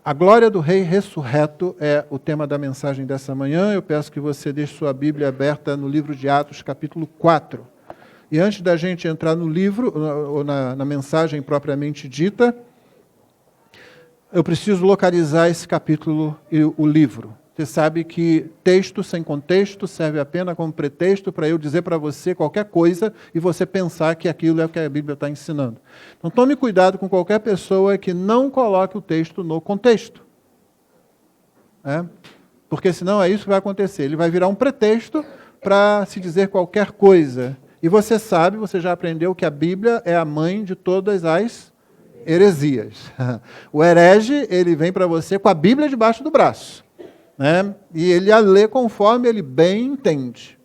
A glória do Rei ressurreto é o tema da mensagem dessa manhã. Eu peço que você deixe sua Bíblia aberta no livro de Atos, capítulo 4. E antes da gente entrar no livro, ou na mensagem propriamente dita, eu preciso localizar esse capítulo e o livro. Você sabe que texto sem contexto serve apenas como pretexto para eu dizer para você qualquer coisa e você pensar que aquilo é o que a Bíblia está ensinando. Então tome cuidado com qualquer pessoa que não coloque o texto no contexto. Porque senão é isso que vai acontecer. Ele vai virar um pretexto para se dizer qualquer coisa. E você sabe, você já aprendeu que a Bíblia é a mãe de todas as heresias. O herege, ele vem para você com a Bíblia debaixo do braço. E ele a lê conforme ele bem entende.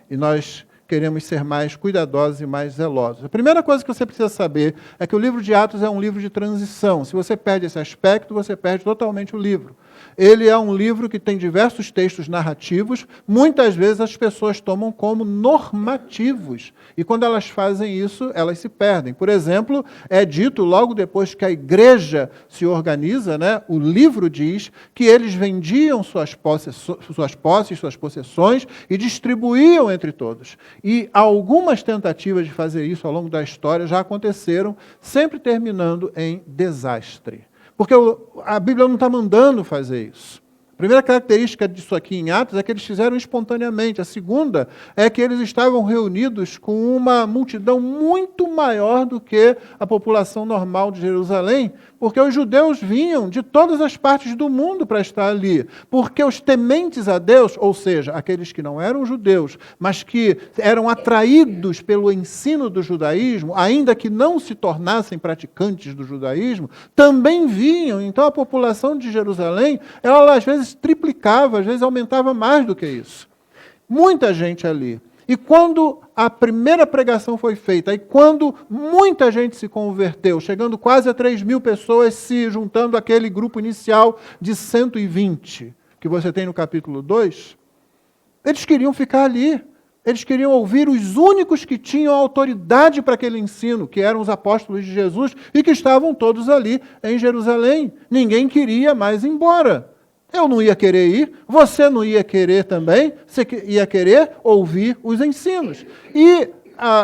E nós queremos ser mais cuidadosos e mais zelosos. A primeira coisa que você precisa saber é que o livro de Atos é um livro de transição. Se você perde esse aspecto, você perde totalmente o livro. Ele é um livro que tem diversos textos narrativos, muitas vezes as pessoas tomam como normativos, e quando elas fazem isso, elas se perdem. Por exemplo, é dito logo depois que a igreja se organiza, o livro diz que eles vendiam suas posses, suas possessões e distribuíam entre todos. E algumas tentativas de fazer isso ao longo da história já aconteceram, sempre terminando em desastre. Porque a Bíblia não está mandando fazer isso. A primeira característica disso aqui em Atos é que eles fizeram espontaneamente. A segunda é que eles estavam reunidos com uma multidão muito maior do que a população normal de Jerusalém, porque os judeus vinham de todas as partes do mundo para estar ali. Porque os tementes a Deus, ou seja, aqueles que não eram judeus, mas que eram atraídos pelo ensino do judaísmo, ainda que não se tornassem praticantes do judaísmo, também vinham. Então a população de Jerusalém, ela às vezes triplicava, às vezes aumentava mais do que isso. Muita gente ali. E quando a primeira pregação foi feita, e quando muita gente se converteu, chegando quase a 3.000 pessoas se juntando àquele grupo inicial de 120, que você tem no capítulo 2, eles queriam ficar ali. Eles queriam ouvir os únicos que tinham autoridade para aquele ensino, que eram os apóstolos de Jesus, e que estavam todos ali em Jerusalém. Ninguém queria mais ir embora. Eu não ia querer ir, você não ia querer também, você ia querer ouvir os ensinos. E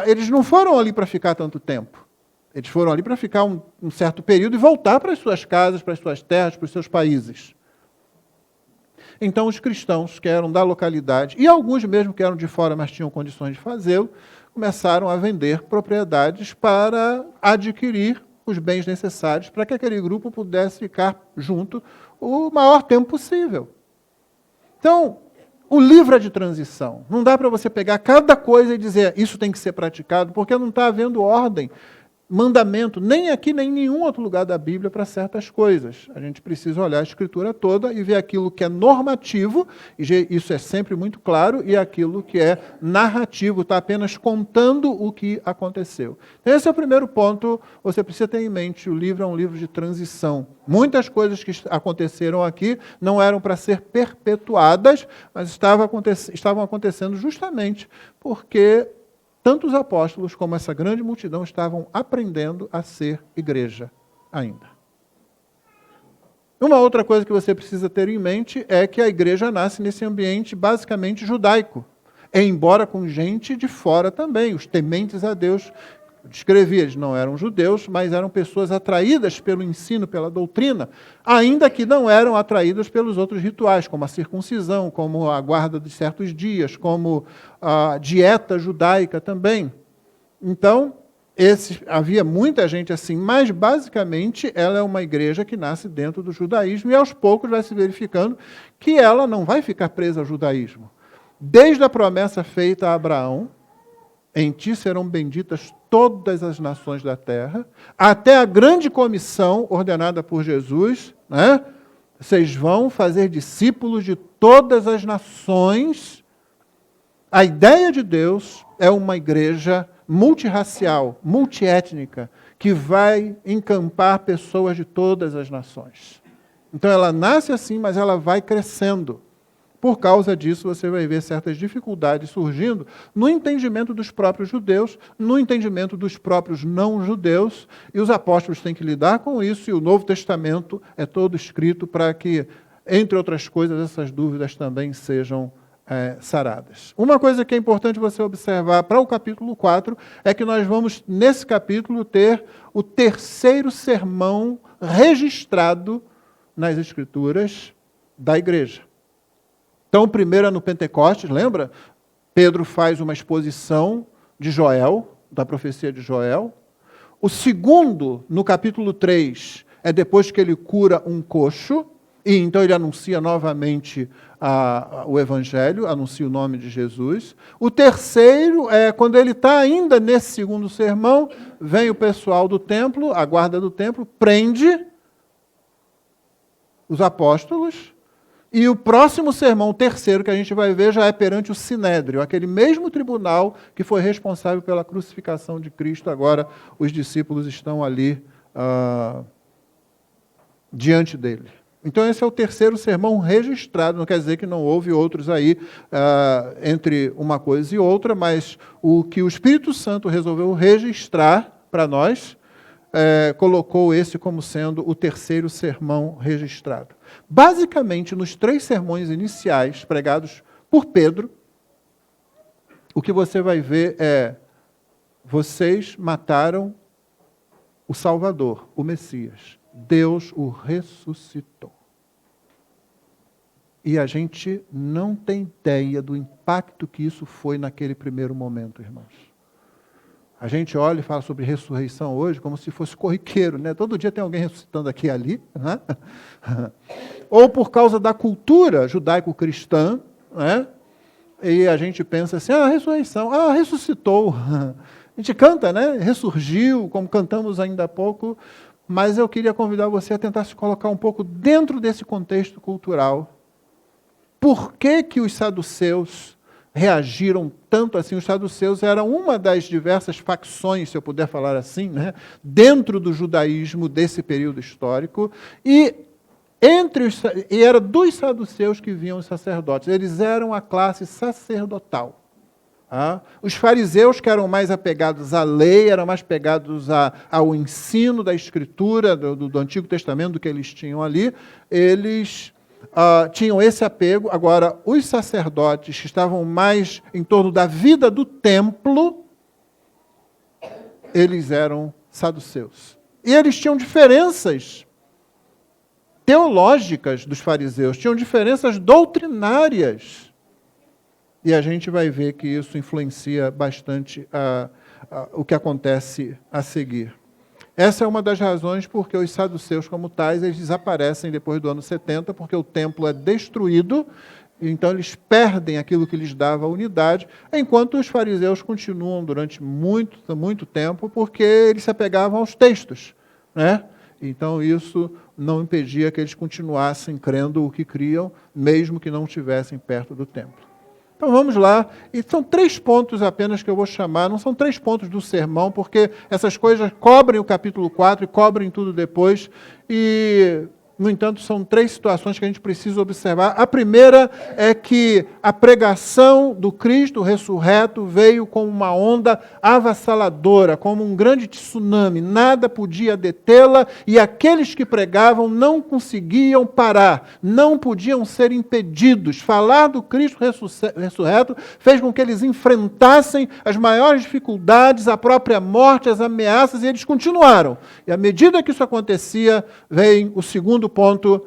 eles não foram ali para ficar tanto tempo. Eles foram ali para ficar um certo período e voltar para as suas casas, para as suas terras, para os seus países. Então os cristãos que eram da localidade, e alguns mesmo que eram de fora, mas tinham condições de fazê-lo, começaram a vender propriedades para adquirir os bens necessários para que aquele grupo pudesse ficar junto o maior tempo possível. Então, o livro é de transição. Não dá para você pegar cada coisa e dizer isso tem que ser praticado, porque não está havendo ordem, mandamento, nem aqui, nem em nenhum outro lugar da Bíblia para certas coisas. A gente precisa olhar a Escritura toda e ver aquilo que é normativo, e isso é sempre muito claro, e aquilo que é narrativo, está apenas contando o que aconteceu. Esse é o primeiro ponto, você precisa ter em mente, o livro é um livro de transição. Muitas coisas que aconteceram aqui não eram para ser perpetuadas, mas estavam acontecendo justamente porque tanto os apóstolos como essa grande multidão estavam aprendendo a ser igreja ainda. Uma outra coisa que você precisa ter em mente é que a igreja nasce nesse ambiente basicamente judaico, embora com gente de fora também, os tementes a Deus. Eu descrevi, eles não eram judeus, mas eram pessoas atraídas pelo ensino, pela doutrina, ainda que não eram atraídas pelos outros rituais, como a circuncisão, como a guarda de certos dias, como a dieta judaica também. Então, havia muita gente assim, mas basicamente ela é uma igreja que nasce dentro do judaísmo e aos poucos vai se verificando que ela não vai ficar presa ao judaísmo. Desde a promessa feita a Abraão, em ti serão benditas todas as nações da terra, até a grande comissão ordenada por Jesus, vocês vão fazer discípulos de todas as nações. A ideia de Deus é uma igreja multirracial, multiétnica, que vai encampar pessoas de todas as nações. Então ela nasce assim, mas ela vai crescendo. Por causa disso, você vai ver certas dificuldades surgindo no entendimento dos próprios judeus, no entendimento dos próprios não-judeus, e os apóstolos têm que lidar com isso, e o Novo Testamento é todo escrito para que, entre outras coisas, essas dúvidas também sejam saradas. Uma coisa que é importante você observar para o capítulo 4 é que nós vamos, nesse capítulo, ter o terceiro sermão registrado nas Escrituras da igreja. Então, o primeiro é no Pentecostes, lembra? Pedro faz uma exposição de Joel, da profecia de Joel. O segundo, no capítulo 3, é depois que ele cura um coxo, e então ele anuncia novamente o Evangelho, anuncia o nome de Jesus. O terceiro é quando ele está ainda nesse segundo sermão, vem o pessoal do templo, a guarda do templo, prende os apóstolos, e o próximo sermão, o terceiro, que a gente vai ver, já é perante o Sinédrio, aquele mesmo tribunal que foi responsável pela crucificação de Cristo. Agora os discípulos estão ali diante dele. Então esse é o terceiro sermão registrado, não quer dizer que não houve outros aí entre uma coisa e outra, mas o que o Espírito Santo resolveu registrar para nós, colocou esse como sendo o terceiro sermão registrado. Basicamente, nos 3 sermões iniciais pregados por Pedro, o que você vai ver é: vocês mataram o Salvador, o Messias. Deus o ressuscitou. E a gente não tem ideia do impacto que isso foi naquele primeiro momento, irmãos. A gente olha e fala sobre ressurreição hoje como se fosse corriqueiro, né? Todo dia tem alguém ressuscitando aqui e ali. Né? Ou por causa da cultura judaico-cristã, né? E a gente pensa assim, ressurreição, ressuscitou. A gente canta, né? Ressurgiu, como cantamos ainda há pouco, mas eu queria convidar você a tentar se colocar um pouco dentro desse contexto cultural. Por que que os saduceus reagiram tanto assim? Os saduceus eram uma das diversas facções, se eu puder falar assim, né, dentro do judaísmo desse período histórico, e era dos saduceus que vinham os sacerdotes. Eles eram a classe sacerdotal. Os fariseus, que eram mais apegados à lei, eram mais apegados ao ensino da Escritura, do Antigo Testamento, do que eles tinham ali, eles tinham esse apego. Agora, os sacerdotes que estavam mais em torno da vida do templo, eles eram saduceus. E eles tinham diferenças teológicas dos fariseus, tinham diferenças doutrinárias. E a gente vai ver que isso influencia bastante o que acontece a seguir. Essa é uma das razões porque os saduceus, como tais, eles desaparecem depois do ano 70, porque o templo é destruído, então eles perdem aquilo que lhes dava a unidade, enquanto os fariseus continuam durante muito, muito tempo, porque eles se apegavam aos textos, né? Então isso não impedia que eles continuassem crendo o que criam, mesmo que não estivessem perto do templo. Então vamos lá, e são 3 pontos apenas que eu vou chamar, não são 3 pontos do sermão, porque essas coisas cobrem o capítulo 4 e cobrem tudo depois, e, no entanto, são 3 situações que a gente precisa observar. A primeira é que a pregação do Cristo ressurreto veio como uma onda avassaladora, como um grande tsunami, nada podia detê-la, e aqueles que pregavam não conseguiam parar, não podiam ser impedidos. Falar do Cristo ressurreto fez com que eles enfrentassem as maiores dificuldades, a própria morte, as ameaças, e eles continuaram. E à medida que isso acontecia, vem o segundo ponto: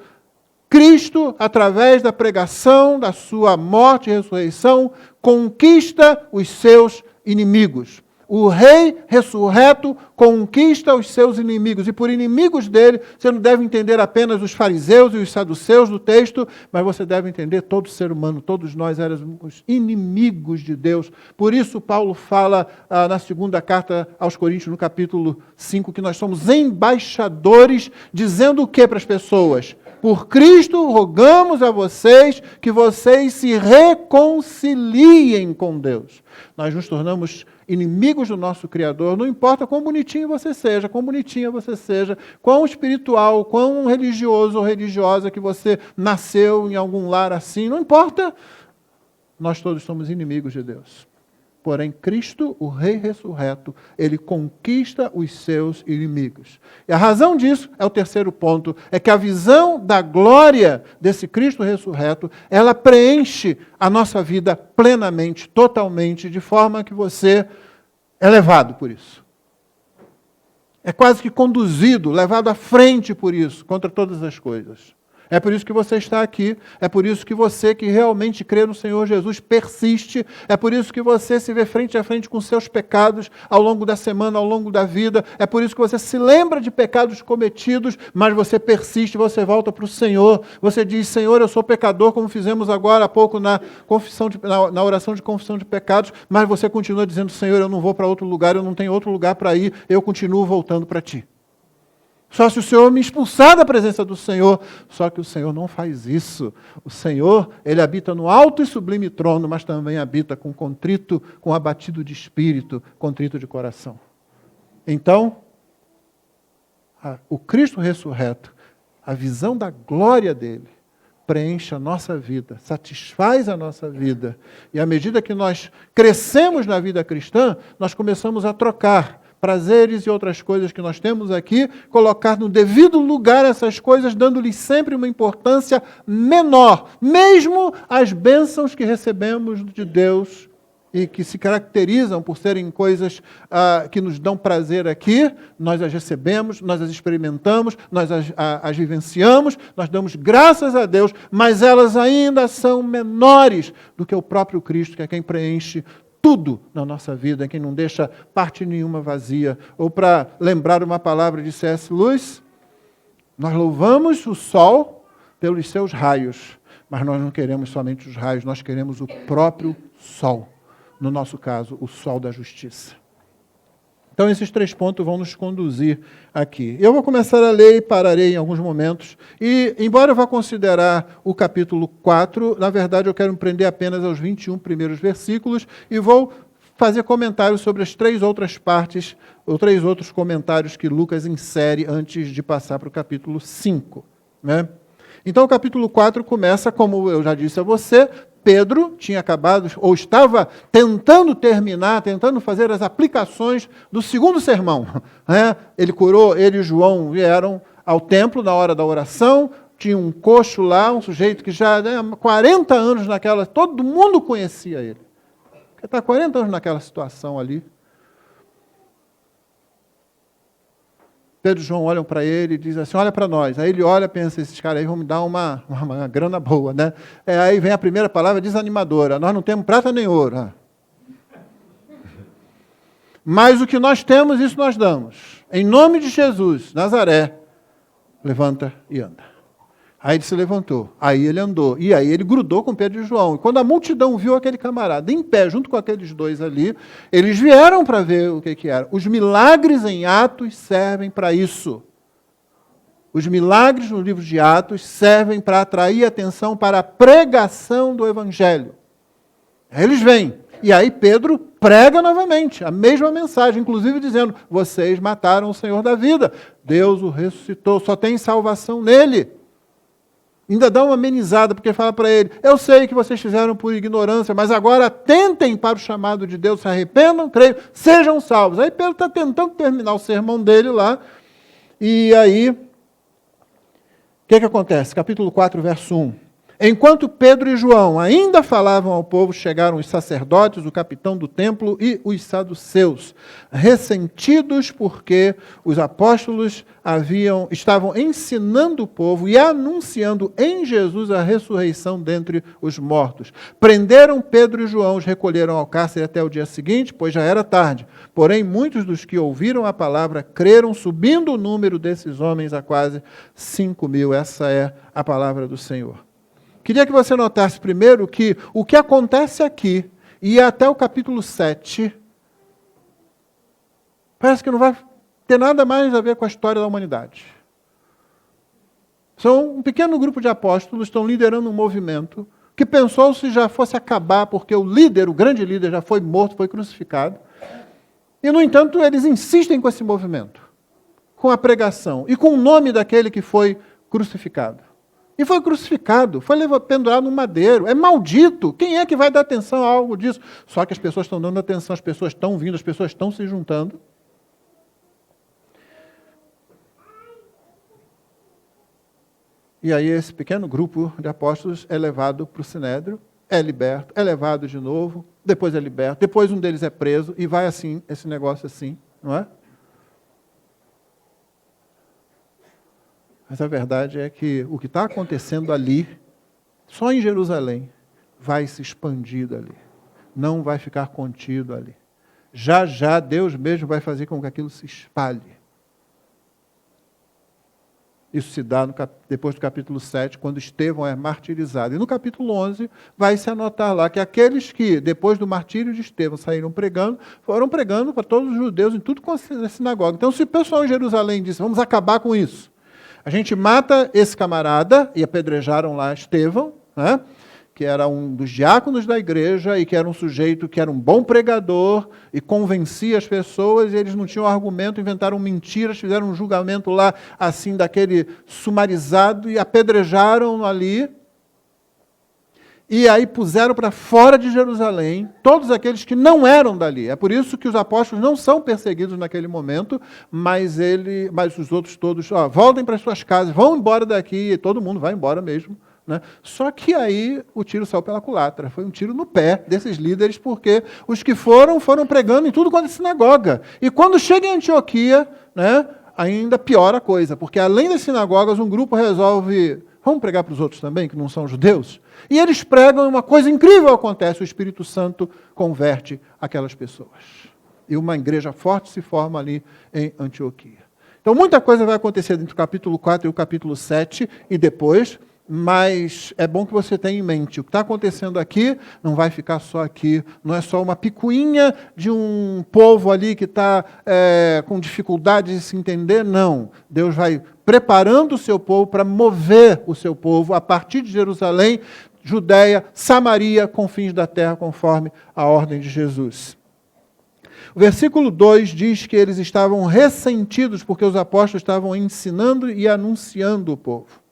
Cristo, através da pregação da sua morte e ressurreição, conquista os seus inimigos. O rei ressurreto conquista os seus inimigos. E por inimigos dele, você não deve entender apenas os fariseus e os saduceus do texto, mas você deve entender todo ser humano. Todos nós éramos inimigos de Deus. Por isso Paulo fala na segunda carta aos Coríntios, no capítulo 5, que nós somos embaixadores, dizendo o que para as pessoas? Por Cristo, rogamos a vocês que vocês se reconciliem com Deus. Nós nos tornamos inimigos do nosso Criador, não importa quão bonitinho você seja, quão bonitinha você seja, quão espiritual, quão religioso ou religiosa que você nasceu em algum lar assim, não importa, nós todos somos inimigos de Deus. Porém, Cristo, o Rei ressurreto, ele conquista os seus inimigos. E a razão disso, é o terceiro ponto, é que a visão da glória desse Cristo ressurreto, ela preenche a nossa vida plenamente, totalmente, de forma que você é levado por isso. É quase que conduzido, levado à frente por isso, contra todas as coisas. É por isso que você está aqui, é por isso que você que realmente crê no Senhor Jesus persiste, é por isso que você se vê frente a frente com seus pecados ao longo da semana, ao longo da vida, é por isso que você se lembra de pecados cometidos, mas você persiste, você volta para o Senhor, você diz, Senhor, eu sou pecador, como fizemos agora há pouco na oração de confissão de pecados, mas você continua dizendo, Senhor, eu não vou para outro lugar, eu não tenho outro lugar para ir, eu continuo voltando para Ti. Só se o Senhor me expulsar da presença do Senhor. Só que o Senhor não faz isso. O Senhor, Ele habita no alto e sublime trono, mas também habita com contrito, com abatido de espírito, contrito de coração. Então, o Cristo ressurreto, a visão da glória dEle, preenche a nossa vida, satisfaz a nossa vida. E à medida que nós crescemos na vida cristã, nós começamos a trocar prazeres e outras coisas que nós temos aqui, colocar no devido lugar essas coisas, dando-lhes sempre uma importância menor, mesmo as bênçãos que recebemos de Deus e que se caracterizam por serem coisas que nos dão prazer aqui, nós as recebemos, nós as experimentamos, nós as vivenciamos, nós damos graças a Deus, mas elas ainda são menores do que o próprio Cristo, que é quem preenche tudo na nossa vida, quem não deixa parte nenhuma vazia. Ou para lembrar uma palavra de C.S. Lewis, nós louvamos o sol pelos seus raios, mas nós não queremos somente os raios, nós queremos o próprio sol. No nosso caso, o sol da justiça. Então, esses 3 pontos vão nos conduzir aqui. Eu vou começar a ler e pararei em alguns momentos. E, embora eu vá considerar o capítulo 4, na verdade, eu quero me prender apenas aos 21 primeiros versículos e vou fazer comentários sobre as 3 outras partes, ou 3 outros comentários que Lucas insere antes de passar para o capítulo 5. Né? Então, o capítulo 4 começa, como eu já disse a você, Pedro tinha acabado, ou estava tentando terminar, tentando fazer as aplicações do segundo sermão. Né? Ele e João vieram ao templo na hora da oração, tinha um coxo lá, um sujeito que já há 40 anos naquela, todo mundo conhecia ele. Ele está 40 anos naquela situação ali. Pedro e João olham para ele e dizem assim, olha para nós. Aí ele olha e pensa, esses caras aí vão me dar uma grana boa, né? Aí vem a primeira palavra desanimadora, nós não temos prata nem ouro. Mas o que nós temos, isso nós damos. Em nome de Jesus, Nazaré, levanta e anda. Aí ele se levantou, aí ele andou, e aí ele grudou com Pedro e João. E quando a multidão viu aquele camarada em pé, junto com aqueles 2 ali, eles vieram para ver o que era. Os milagres em Atos servem para isso. Os milagres no livro de Atos servem para atrair atenção para a pregação do Evangelho. Aí eles vêm, e aí Pedro prega novamente a mesma mensagem, inclusive dizendo, vocês mataram o Senhor da vida, Deus o ressuscitou, só tem salvação nele. Ainda dá uma amenizada, porque fala para ele, eu sei que vocês fizeram por ignorância, mas agora atentem para o chamado de Deus, se arrependam, creiam, sejam salvos. Aí Pedro está tentando terminar o sermão dele lá, e aí, o que acontece? Capítulo 4, verso 1. Enquanto Pedro e João ainda falavam ao povo, chegaram os sacerdotes, o capitão do templo e os saduceus, ressentidos porque os apóstolos estavam ensinando o povo e anunciando em Jesus a ressurreição dentre os mortos. Prenderam Pedro e João, os recolheram ao cárcere até o dia seguinte, pois já era tarde. Porém, muitos dos que ouviram a palavra creram, subindo o número desses homens a quase 5.000. Essa é a palavra do Senhor. Queria que você notasse primeiro que o que acontece aqui e até o capítulo 7 parece que não vai ter nada mais a ver com a história da humanidade. São um pequeno grupo de apóstolos, estão liderando um movimento que pensou se já fosse acabar, porque o líder, o grande líder, já foi morto, foi crucificado. E, no entanto, eles insistem com esse movimento, com a pregação e com o nome daquele que foi crucificado. E foi crucificado, foi pendurado no madeiro. É maldito. Quem é que vai dar atenção a algo disso? Só que as pessoas estão dando atenção, as pessoas estão vindo, as pessoas estão se juntando. E aí esse pequeno grupo de apóstolos é levado para o Sinédrio, é liberto, é levado de novo, depois é liberto, depois um deles é preso, e vai assim, esse negócio assim, não é? Mas a verdade é que o que está acontecendo ali, só em Jerusalém, vai se expandir dali. Não vai ficar contido ali. Já, já, Deus mesmo vai fazer com que aquilo se espalhe. Isso se dá depois do capítulo 7, quando Estevão é martirizado. E no capítulo 11, vai se anotar lá que aqueles que, depois do martírio de Estevão, saíram pregando, foram pregando para todos os judeus, em tudo com a sinagoga. Então, se o pessoal em Jerusalém disse, vamos acabar com isso, a gente mata esse camarada, e apedrejaram lá Estevão, né, que era um dos diáconos da igreja e que era um sujeito que era um bom pregador e convencia as pessoas, e eles não tinham argumento, inventaram mentiras, fizeram um julgamento lá, assim, daquele sumarizado, e apedrejaram ali, e aí puseram para fora de Jerusalém todos aqueles que não eram dali. É por isso que os apóstolos não são perseguidos naquele momento, mas os outros todos, voltem para as suas casas, vão embora daqui, e todo mundo vai embora mesmo. Né? Só que aí o tiro saiu pela culatra, foi um tiro no pé desses líderes, porque os que foram pregando em tudo quanto é sinagoga. E quando chega em Antioquia, né, ainda piora a coisa, porque além das sinagogas, um grupo resolve, vamos pregar para os outros também, que não são judeus? E eles pregam, uma coisa incrível acontece, o Espírito Santo converte aquelas pessoas. E uma igreja forte se forma ali em Antioquia. Então muita coisa vai acontecer entre o capítulo 4 e o capítulo 7, e depois, mas é bom que você tenha em mente, o que está acontecendo aqui não vai ficar só aqui, não é só uma picuinha de um povo ali que está com dificuldade de se entender, não. Deus vai preparando o seu povo para mover o seu povo a partir de Jerusalém, Judeia, Samaria, confins da terra, conforme a ordem de Jesus. O versículo 2 diz que eles estavam ressentidos porque os apóstolos estavam ensinando e anunciando o povo.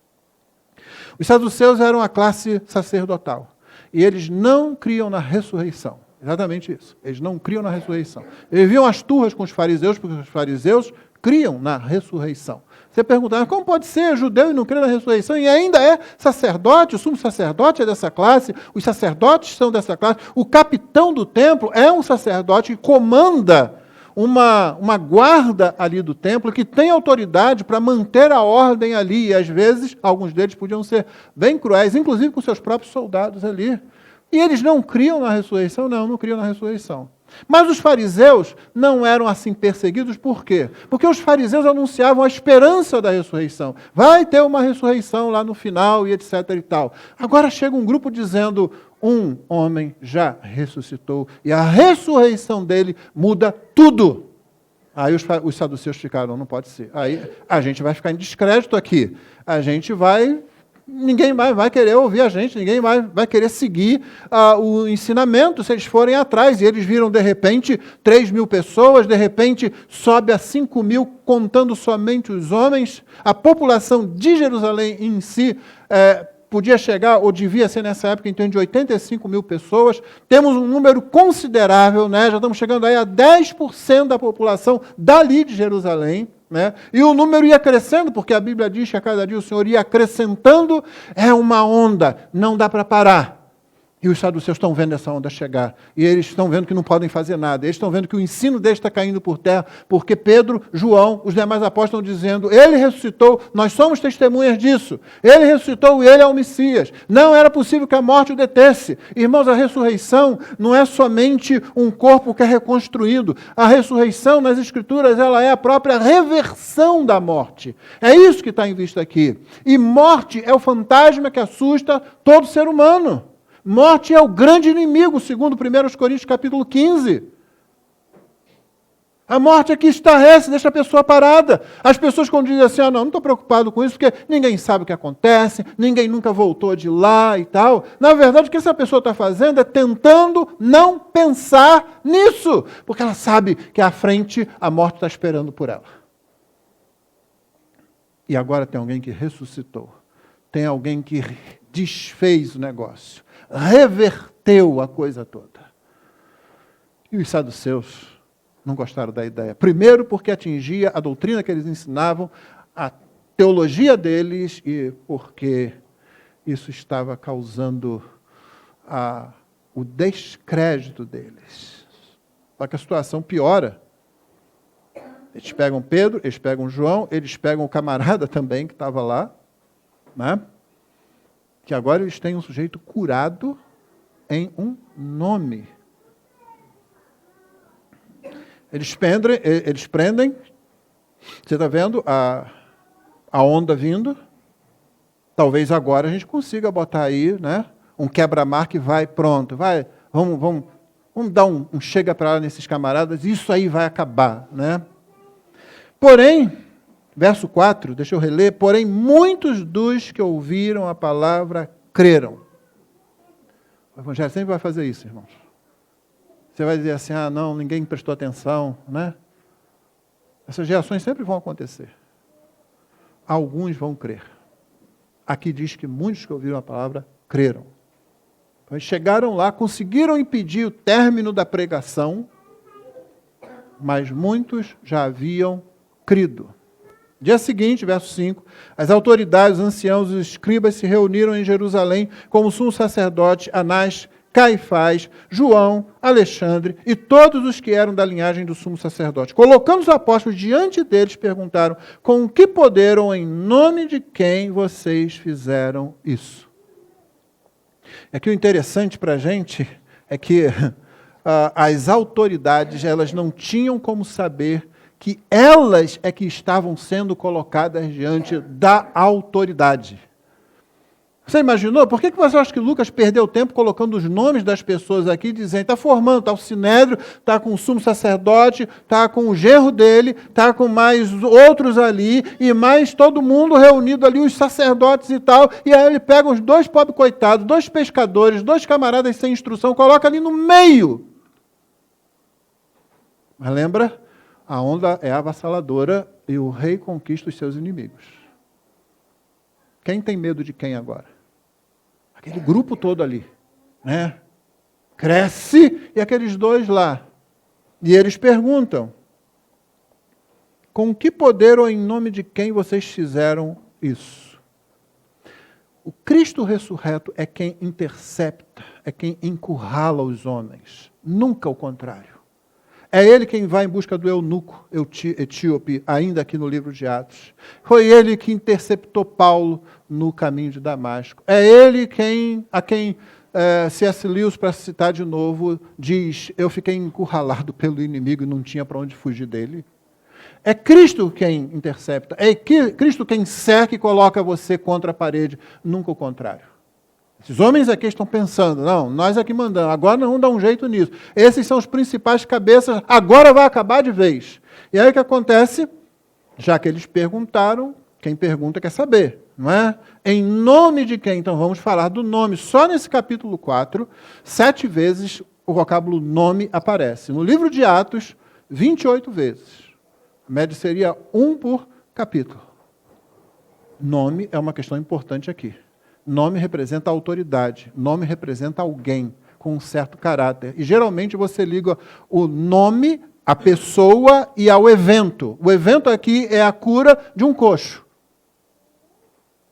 Os saduceus eram a classe sacerdotal. E eles não criam na ressurreição. Exatamente isso. Eles não criam na ressurreição. Eles viam as turras com os fariseus, porque os fariseus criam na ressurreição. Você pergunta, como pode ser judeu e não crer na ressurreição? E ainda é sacerdote, o sumo sacerdote é dessa classe, os sacerdotes são dessa classe, o capitão do templo é um sacerdote que comanda uma guarda ali do templo, que tem autoridade para manter a ordem ali, e às vezes, alguns deles podiam ser bem cruéis, inclusive com seus próprios soldados ali. E eles não criam na ressurreição? Não criam na ressurreição. Mas os fariseus não eram assim perseguidos, por quê? Porque os fariseus anunciavam a esperança da ressurreição. Vai ter uma ressurreição lá no final e etc e tal. Agora chega um grupo dizendo, um homem já ressuscitou e a ressurreição dele muda tudo. Aí os saduceus ficaram, não pode ser. Aí a gente vai ficar em descrédito aqui. Ninguém mais vai querer ouvir a gente, ninguém mais vai querer seguir o ensinamento se eles forem atrás. E eles viram, de repente, 3.000 pessoas, de repente sobe a 5.000, contando somente os homens. A população de Jerusalém em si podia chegar, ou devia ser nessa época, em torno de 85.000 pessoas. Temos um número considerável, né? Já estamos chegando aí a 10% da população dali de Jerusalém. Né? E o número ia crescendo, porque a Bíblia diz que a cada dia o Senhor ia acrescentando, é uma onda, não dá para parar. E os saduceus estão vendo essa onda chegar, e eles estão vendo que não podem fazer nada, eles estão vendo que o ensino deles está caindo por terra, porque Pedro, João, os demais apóstolos estão dizendo, ele ressuscitou, nós somos testemunhas disso, ele ressuscitou e ele é o Messias, não era possível que a morte o detesse. Irmãos, a ressurreição não é somente um corpo que é reconstruído, a ressurreição nas Escrituras, ela é a própria reversão da morte, é isso que está em vista aqui, e morte é o fantasma que assusta todo ser humano. Morte é o grande inimigo, segundo 1 Coríntios capítulo 15. A morte aqui estarrece, deixa a pessoa parada. As pessoas quando dizem assim, não estou preocupado com isso, porque ninguém sabe o que acontece, ninguém nunca voltou de lá e tal. Na verdade, o que essa pessoa está fazendo é tentando não pensar nisso, porque ela sabe que à frente a morte está esperando por ela. E agora tem alguém que ressuscitou. Tem alguém que desfez o negócio, reverteu a coisa toda. E os saduceus não gostaram da ideia. Primeiro porque atingia a doutrina que eles ensinavam, a teologia deles, e porque isso estava causando o descrédito deles. Só que a situação piora. Eles pegam Pedro, eles pegam João, eles pegam o camarada também que estava lá, né? Que agora eles têm um sujeito curado em um nome. Eles prendem, você está vendo a onda vindo, talvez agora a gente consiga botar aí, né, um quebra-mar que vai, pronto, vai, vamos dar um chega para lá nesses camaradas, isso aí vai acabar, né? Porém, verso 4, deixa eu reler, porém muitos dos que ouviram a palavra creram. O Evangelho sempre vai fazer isso, irmãos. Você vai dizer assim, não, ninguém prestou atenção, né? Essas reações sempre vão acontecer. Alguns vão crer. Aqui diz que muitos que ouviram a palavra creram. Então, eles chegaram lá, conseguiram impedir o término da pregação, mas muitos já haviam crido. Dia seguinte, verso 5, as autoridades, os anciãos e os escribas se reuniram em Jerusalém como o sumo sacerdote Anás, Caifás, João, Alexandre e todos os que eram da linhagem do sumo sacerdote. Colocando os apóstolos diante deles, perguntaram, com que poder ou em nome de quem vocês fizeram isso? É que o interessante para a gente é que as autoridades, elas não tinham como saber que elas é que estavam sendo colocadas diante da autoridade. Você imaginou? Por que você acha que Lucas perdeu tempo colocando os nomes das pessoas aqui, dizendo, está formando, está o Sinédrio, está com o sumo sacerdote, está com o genro dele, está com mais outros ali, e mais todo mundo reunido ali, os sacerdotes e tal, e aí ele pega os dois pobres coitados, dois pescadores, dois camaradas sem instrução, coloca ali no meio. Mas lembra? A onda é avassaladora e o rei conquista os seus inimigos. Quem tem medo de quem agora? Aquele grupo todo ali, né? Cresce e aqueles dois lá. E eles perguntam, com que poder ou em nome de quem vocês fizeram isso? O Cristo ressurreto é quem intercepta, é quem encurrala os homens, nunca o contrário. É ele quem vai em busca do eunuco etíope, ainda aqui no livro de Atos. Foi ele que interceptou Paulo no caminho de Damasco. É ele a quem C.S. Lewis, para citar de novo, diz, eu fiquei encurralado pelo inimigo e não tinha para onde fugir dele. É Cristo quem intercepta, é Cristo quem cerca e coloca você contra a parede, nunca o contrário. Esses homens aqui estão pensando, não, nós aqui mandamos, agora não vamos dar um jeito nisso. Esses são os principais cabeças, agora vai acabar de vez. E aí o que acontece? Já que eles perguntaram, quem pergunta quer saber, não é? Em nome de quem? Então vamos falar do nome. Só nesse capítulo 4, 7 vezes o vocábulo nome aparece. No livro de Atos, 28 vezes. A média seria 1 por capítulo. Nome é uma questão importante aqui. Nome representa autoridade, nome representa alguém com um certo caráter. E geralmente você liga o nome à pessoa e ao evento. O evento aqui é a cura de um coxo.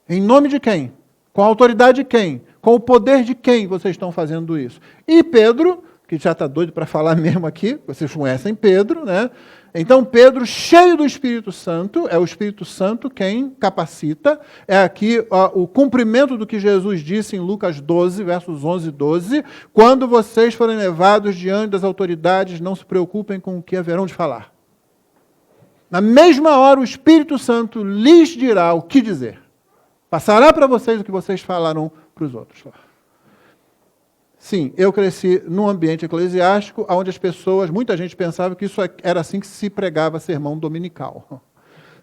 Em nome de quem? Com a autoridade de quem? Com o poder de quem vocês estão fazendo isso? E Pedro, que já está doido para falar mesmo aqui, vocês conhecem Pedro, né? Então Pedro, cheio do Espírito Santo, é o Espírito Santo quem capacita, é aqui o cumprimento do que Jesus disse em Lucas 12, versos 11 e 12, quando vocês forem levados diante das autoridades, não se preocupem com o que haverão de falar. Na mesma hora o Espírito Santo lhes dirá o que dizer. Passará para vocês o que vocês falaram para os outros. Sim, eu cresci num ambiente eclesiástico onde as pessoas, muita gente pensava que isso era assim que se pregava sermão dominical.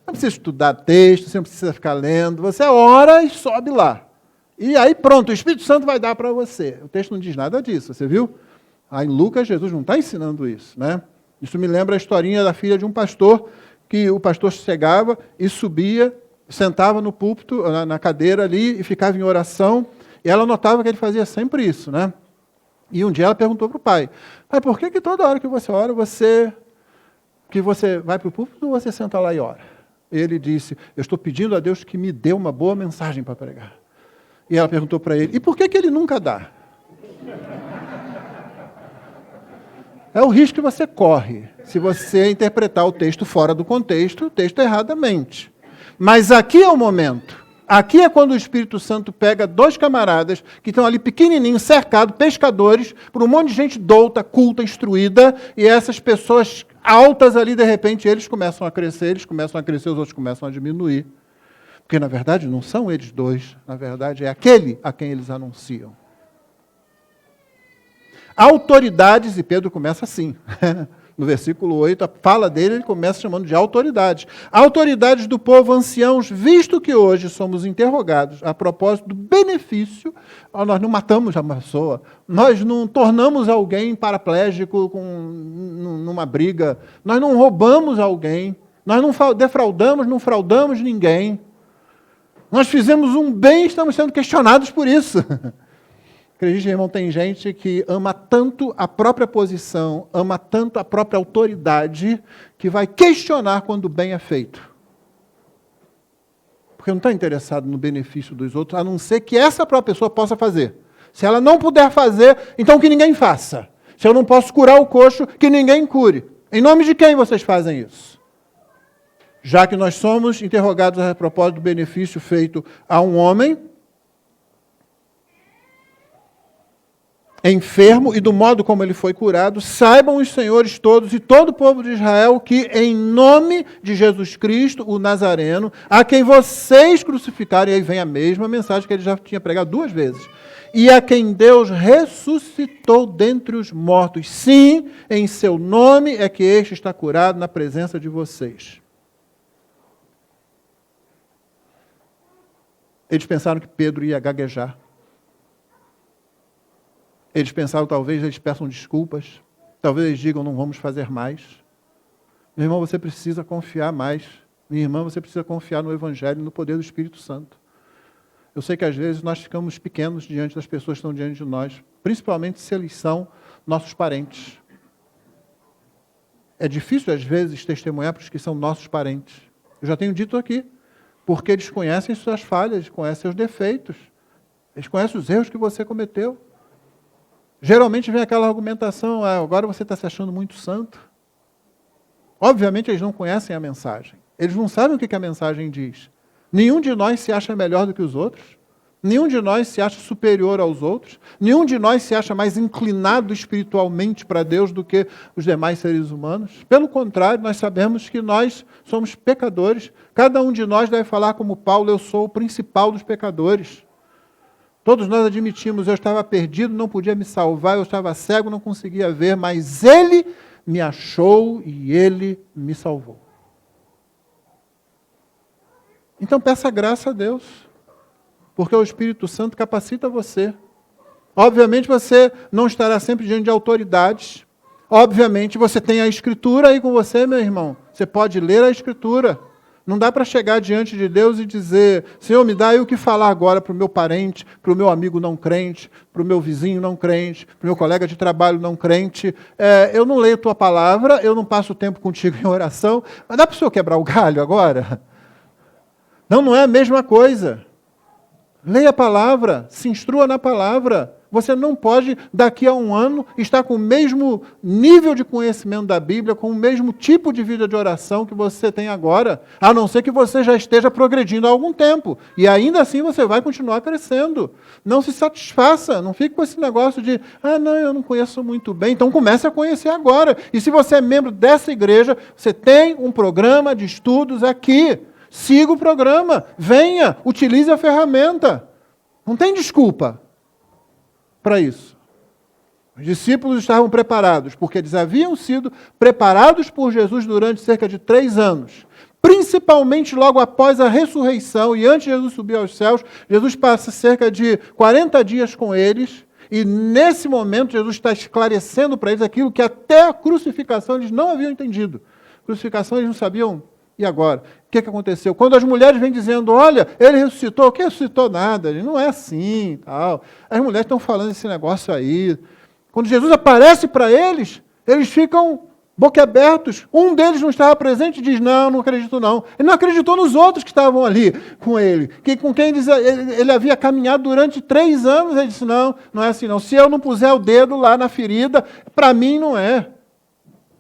Não precisa estudar texto, você não precisa ficar lendo, você ora e sobe lá. E aí pronto, o Espírito Santo vai dar para você. O texto não diz nada disso, você viu? Aí em Lucas, Jesus não está ensinando isso, né? Isso me lembra a historinha da filha de um pastor, que o pastor chegava e subia, sentava no púlpito, na cadeira ali, e ficava em oração, e ela notava que ele fazia sempre isso, né? E um dia ela perguntou para o pai, por que toda hora que você ora, você vai para o púlpito ou você senta lá e ora? Ele disse, eu estou pedindo a Deus que me dê uma boa mensagem para pregar. E ela perguntou para ele, e por que ele nunca dá? É o risco que você corre, se você interpretar o texto fora do contexto, o texto erradamente. Mas aqui é o momento. Aqui é quando o Espírito Santo pega dois camaradas que estão ali pequenininhos, cercados, pescadores, por um monte de gente douta, culta, instruída, e essas pessoas altas ali, de repente, eles começam a crescer, os outros começam a diminuir. Porque, na verdade, não são eles dois, na verdade, é aquele a quem eles anunciam. Autoridades, e Pedro começa assim, no versículo 8, a fala dele, ele começa chamando de autoridades. Autoridades do povo anciãos, visto que hoje somos interrogados a propósito do benefício, nós não matamos a pessoa, nós não tornamos alguém paraplégico numa briga, nós não roubamos alguém, nós não defraudamos, não fraudamos ninguém, nós fizemos um bem e estamos sendo questionados por isso. Acredite, irmão, tem gente que ama tanto a própria posição, ama tanto a própria autoridade, que vai questionar quando o bem é feito. Porque não está interessado no benefício dos outros, a não ser que essa própria pessoa possa fazer. Se ela não puder fazer, então que ninguém faça. Se eu não posso curar o coxo, que ninguém cure. Em nome de quem vocês fazem isso? Já que nós somos interrogados a propósito do benefício feito a um homem enfermo e do modo como ele foi curado, saibam os senhores todos e todo o povo de Israel que em nome de Jesus Cristo, o Nazareno, a quem vocês crucificaram, e aí vem a mesma mensagem que ele já tinha pregado 2 vezes, e a quem Deus ressuscitou dentre os mortos. Sim, em seu nome é que este está curado na presença de vocês. Eles pensaram que Pedro ia gaguejar. Eles pensaram, talvez eles peçam desculpas, talvez eles digam, não vamos fazer mais. Meu irmão, você precisa confiar mais. Minha irmã, você precisa confiar no Evangelho e no poder do Espírito Santo. Eu sei que às vezes nós ficamos pequenos diante das pessoas que estão diante de nós, principalmente se eles são nossos parentes. É difícil, às vezes, testemunhar para os que são nossos parentes. Eu já tenho dito aqui, porque eles conhecem suas falhas, eles conhecem seus defeitos, eles conhecem os erros que você cometeu. Geralmente vem aquela argumentação, agora você está se achando muito santo. Obviamente eles não conhecem a mensagem. Eles não sabem o que a mensagem diz. Nenhum de nós se acha melhor do que os outros. Nenhum de nós se acha superior aos outros. Nenhum de nós se acha mais inclinado espiritualmente para Deus do que os demais seres humanos. Pelo contrário, nós sabemos que nós somos pecadores. Cada um de nós deve falar como Paulo, eu sou o principal dos pecadores. Todos nós admitimos, eu estava perdido, não podia me salvar, eu estava cego, não conseguia ver, mas Ele me achou e Ele me salvou. Então peça graça a Deus, porque o Espírito Santo capacita você. Obviamente você não estará sempre diante de autoridades, obviamente você tem a Escritura aí com você, meu irmão, você pode ler a Escritura. Não dá para chegar diante de Deus e dizer, Senhor, me dá aí o que falar agora para o meu parente, para o meu amigo não crente, para o meu vizinho não crente, para o meu colega de trabalho não crente. Eu não leio tua palavra, eu não passo tempo contigo em oração, mas dá para o senhor quebrar o galho agora? Não é a mesma coisa. Leia a palavra, se instrua na palavra. Você não pode, daqui a um ano, estar com o mesmo nível de conhecimento da Bíblia, com o mesmo tipo de vida de oração que você tem agora, a não ser que você já esteja progredindo há algum tempo. E ainda assim você vai continuar crescendo. Não se satisfaça, não fique com esse negócio de, não, eu não conheço muito bem. Então comece a conhecer agora. E se você é membro dessa igreja, você tem um programa de estudos aqui. Siga o programa, venha, utilize a ferramenta. Não tem desculpa para isso. Os discípulos estavam preparados, porque eles haviam sido preparados por Jesus durante cerca de 3 anos. Principalmente logo após a ressurreição e antes de Jesus subir aos céus, Jesus passa cerca de 40 dias com eles, e nesse momento Jesus está esclarecendo para eles aquilo que até a crucificação eles não haviam entendido. Crucificação eles não sabiam, e agora? O que aconteceu? Quando as mulheres vêm dizendo, olha, ele ressuscitou, o que ressuscitou nada? Ele não é assim, tal. As mulheres estão falando esse negócio aí. Quando Jesus aparece para eles, eles ficam boquiabertos. Um deles não estava presente e diz, não acredito não. Ele não acreditou nos outros que estavam ali com ele. Com quem ele havia caminhado durante 3 anos. Ele disse, não é assim não. Se eu não puser o dedo lá na ferida, para mim não é.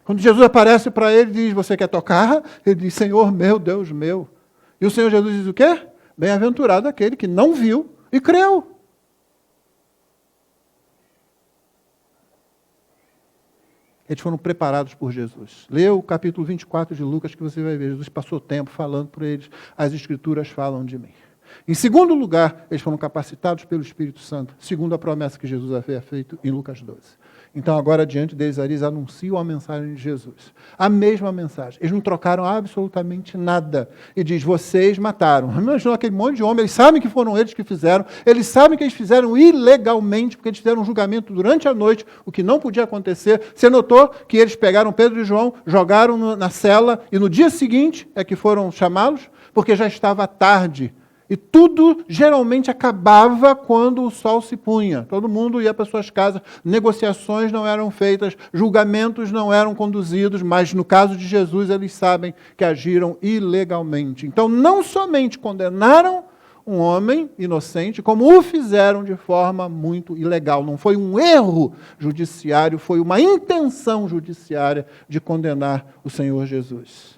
Quando Jesus aparece para ele e diz, você quer tocar? Ele diz, Senhor meu, Deus meu. E o Senhor Jesus diz o quê? Bem-aventurado aquele que não viu e creu. Eles foram preparados por Jesus. Lê o capítulo 24 de Lucas que você vai ver. Jesus passou tempo falando por eles. As Escrituras falam de mim. Em segundo lugar, eles foram capacitados pelo Espírito Santo, segundo a promessa que Jesus havia feito em Lucas 12. Então, agora, diante deles, eles anunciam a mensagem de Jesus. A mesma mensagem. Eles não trocaram absolutamente nada. E diz, vocês mataram. Imaginou aquele monte de homens, eles sabem que foram eles que fizeram, eles sabem que eles fizeram ilegalmente, porque eles fizeram um julgamento durante a noite, o que não podia acontecer. Você notou que eles pegaram Pedro e João, jogaram na cela, e no dia seguinte é que foram chamá-los, porque já estava tarde. E tudo geralmente acabava quando o sol se punha. Todo mundo ia para suas casas, negociações não eram feitas, julgamentos não eram conduzidos, mas no caso de Jesus eles sabem que agiram ilegalmente. Então não somente condenaram um homem inocente, como o fizeram de forma muito ilegal. Não foi um erro judiciário, foi uma intenção judiciária de condenar o Senhor Jesus.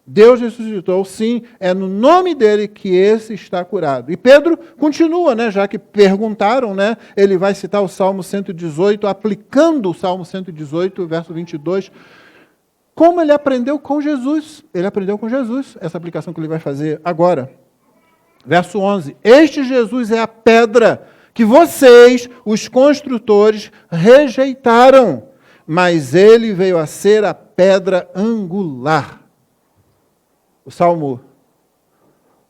Deus ressuscitou, sim, é no nome dele que esse está curado. E Pedro continua, já que perguntaram, ele vai citar o Salmo 118, aplicando o Salmo 118, verso 22, como ele aprendeu com Jesus. Ele aprendeu com Jesus, essa aplicação que ele vai fazer agora. Verso 11, este Jesus é a pedra que vocês, os construtores, rejeitaram, mas ele veio a ser a pedra angular. O Salmo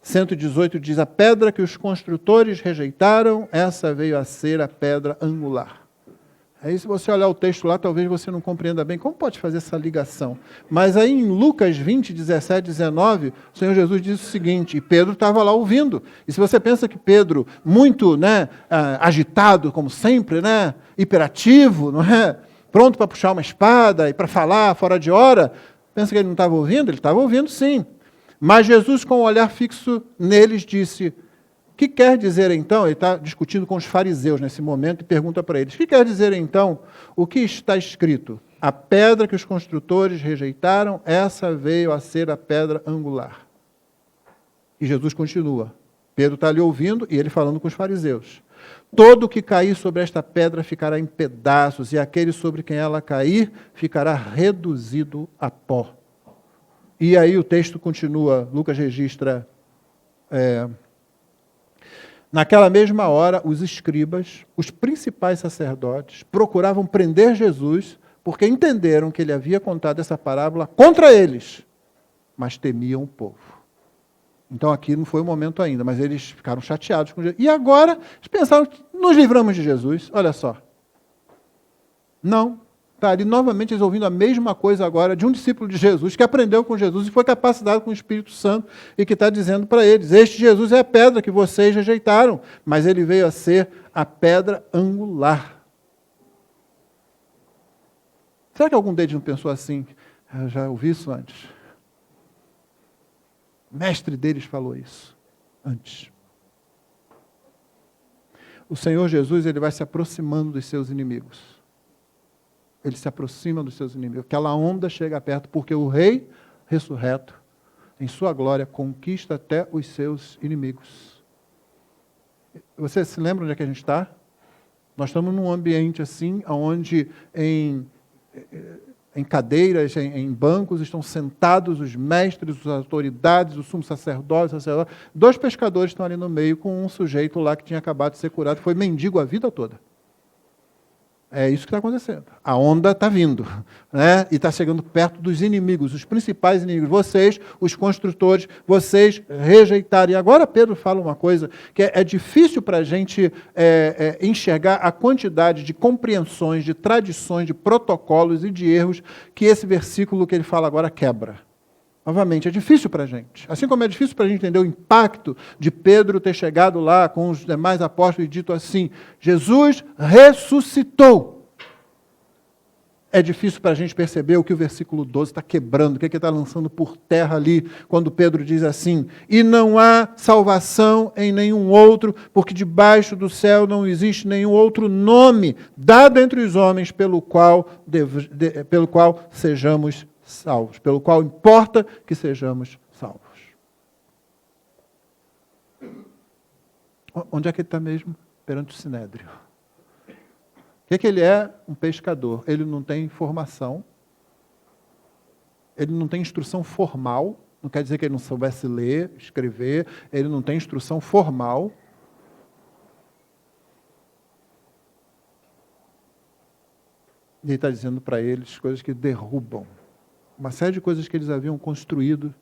118 diz, a pedra que os construtores rejeitaram, essa veio a ser a pedra angular. Aí se você olhar o texto lá, talvez você não compreenda bem como pode fazer essa ligação. Mas aí em Lucas 20, 17, 19, o Senhor Jesus diz o seguinte, e Pedro estava lá ouvindo. E se você pensa que Pedro, muito agitado, como sempre, hiperativo, não é? Pronto para puxar uma espada e para falar fora de hora, pensa que ele não estava ouvindo? Ele estava ouvindo sim. Mas Jesus, com o olhar fixo neles, disse, o que quer dizer então? Ele está discutindo com os fariseus nesse momento e pergunta para eles, o que quer dizer então o que está escrito? A pedra que os construtores rejeitaram, essa veio a ser a pedra angular. E Jesus continua. Pedro está ali ouvindo e ele falando com os fariseus. Todo o que cair sobre esta pedra ficará em pedaços, e aquele sobre quem ela cair ficará reduzido a pó. E aí o texto continua, Lucas registra, naquela mesma hora, os escribas, os principais sacerdotes, procuravam prender Jesus, porque entenderam que ele havia contado essa parábola contra eles, mas temiam o povo. Então aqui não foi o momento ainda, mas eles ficaram chateados com Jesus. E agora, eles pensaram, nos livramos de Jesus, olha só. Não. Está ali novamente eles ouvindo a mesma coisa agora de um discípulo de Jesus que aprendeu com Jesus e foi capacitado com o Espírito Santo e que está dizendo para eles, este Jesus é a pedra que vocês rejeitaram, mas ele veio a ser a pedra angular. Será que algum deles não pensou assim? Eu já ouvi isso antes. O mestre deles falou isso antes. O Senhor Jesus ele vai se aproximando dos seus inimigos. Ele se aproxima dos seus inimigos. Aquela onda chega perto, porque o rei ressurreto, em sua glória, conquista até os seus inimigos. Você se lembra onde é que a gente está? Nós estamos num ambiente assim, onde em cadeiras, em bancos, estão sentados os mestres, as autoridades, os sumos sacerdotes, 2 pescadores estão ali no meio, com um sujeito lá que tinha acabado de ser curado, foi mendigo a vida toda. É isso que está acontecendo. A onda está vindo, né? E está chegando perto dos inimigos, os principais inimigos. Vocês, os construtores, vocês rejeitaram. E agora Pedro fala uma coisa que é difícil para a gente enxergar a quantidade de compreensões, de tradições, de protocolos e de erros que esse versículo que ele fala agora quebra. Novamente, é difícil para a gente. Assim como é difícil para a gente entender o impacto de Pedro ter chegado lá com os demais apóstolos e dito assim, Jesus ressuscitou. É difícil para a gente perceber o que o versículo 12 está quebrando, o que ele está lançando por terra ali, quando Pedro diz assim, e não há salvação em nenhum outro, porque debaixo do céu não existe nenhum outro nome dado entre os homens pelo qual sejamos salvos, pelo qual importa que sejamos salvos. Onde é que ele está mesmo? Perante o Sinédrio. O que ele é? Um pescador. Ele não tem formação, ele não tem instrução formal, não quer dizer que ele não soubesse ler, escrever, ele não tem instrução formal. E ele está dizendo para eles coisas que derrubam uma série de coisas que eles haviam construído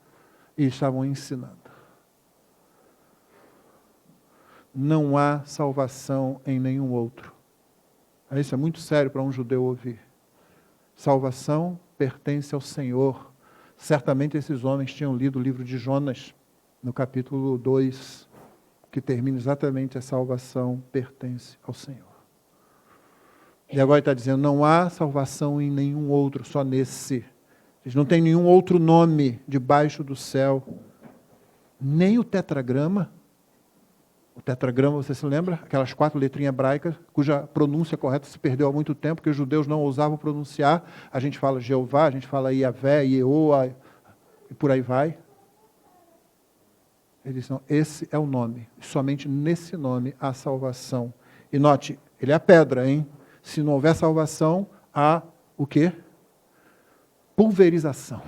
e estavam ensinando. Não há salvação em nenhum outro. Isso é muito sério para um judeu ouvir. Salvação pertence ao Senhor. Certamente esses homens tinham lido o livro de Jonas, no capítulo 2, que termina exatamente a salvação pertence ao Senhor. E agora ele está dizendo, não há salvação em nenhum outro, só nesse. Não tem nenhum outro nome debaixo do céu. Nem o tetragrama. O tetragrama, você se lembra? Aquelas 4 letrinhas hebraicas, cuja pronúncia correta se perdeu há muito tempo, que os judeus não ousavam pronunciar. A gente fala Jeová, a gente fala Iavé, Ieoa, e por aí vai. Eles dizem, esse é o nome. Somente nesse nome há salvação. E note, ele é a pedra, hein? Se não houver salvação, há o quê? Pulverização.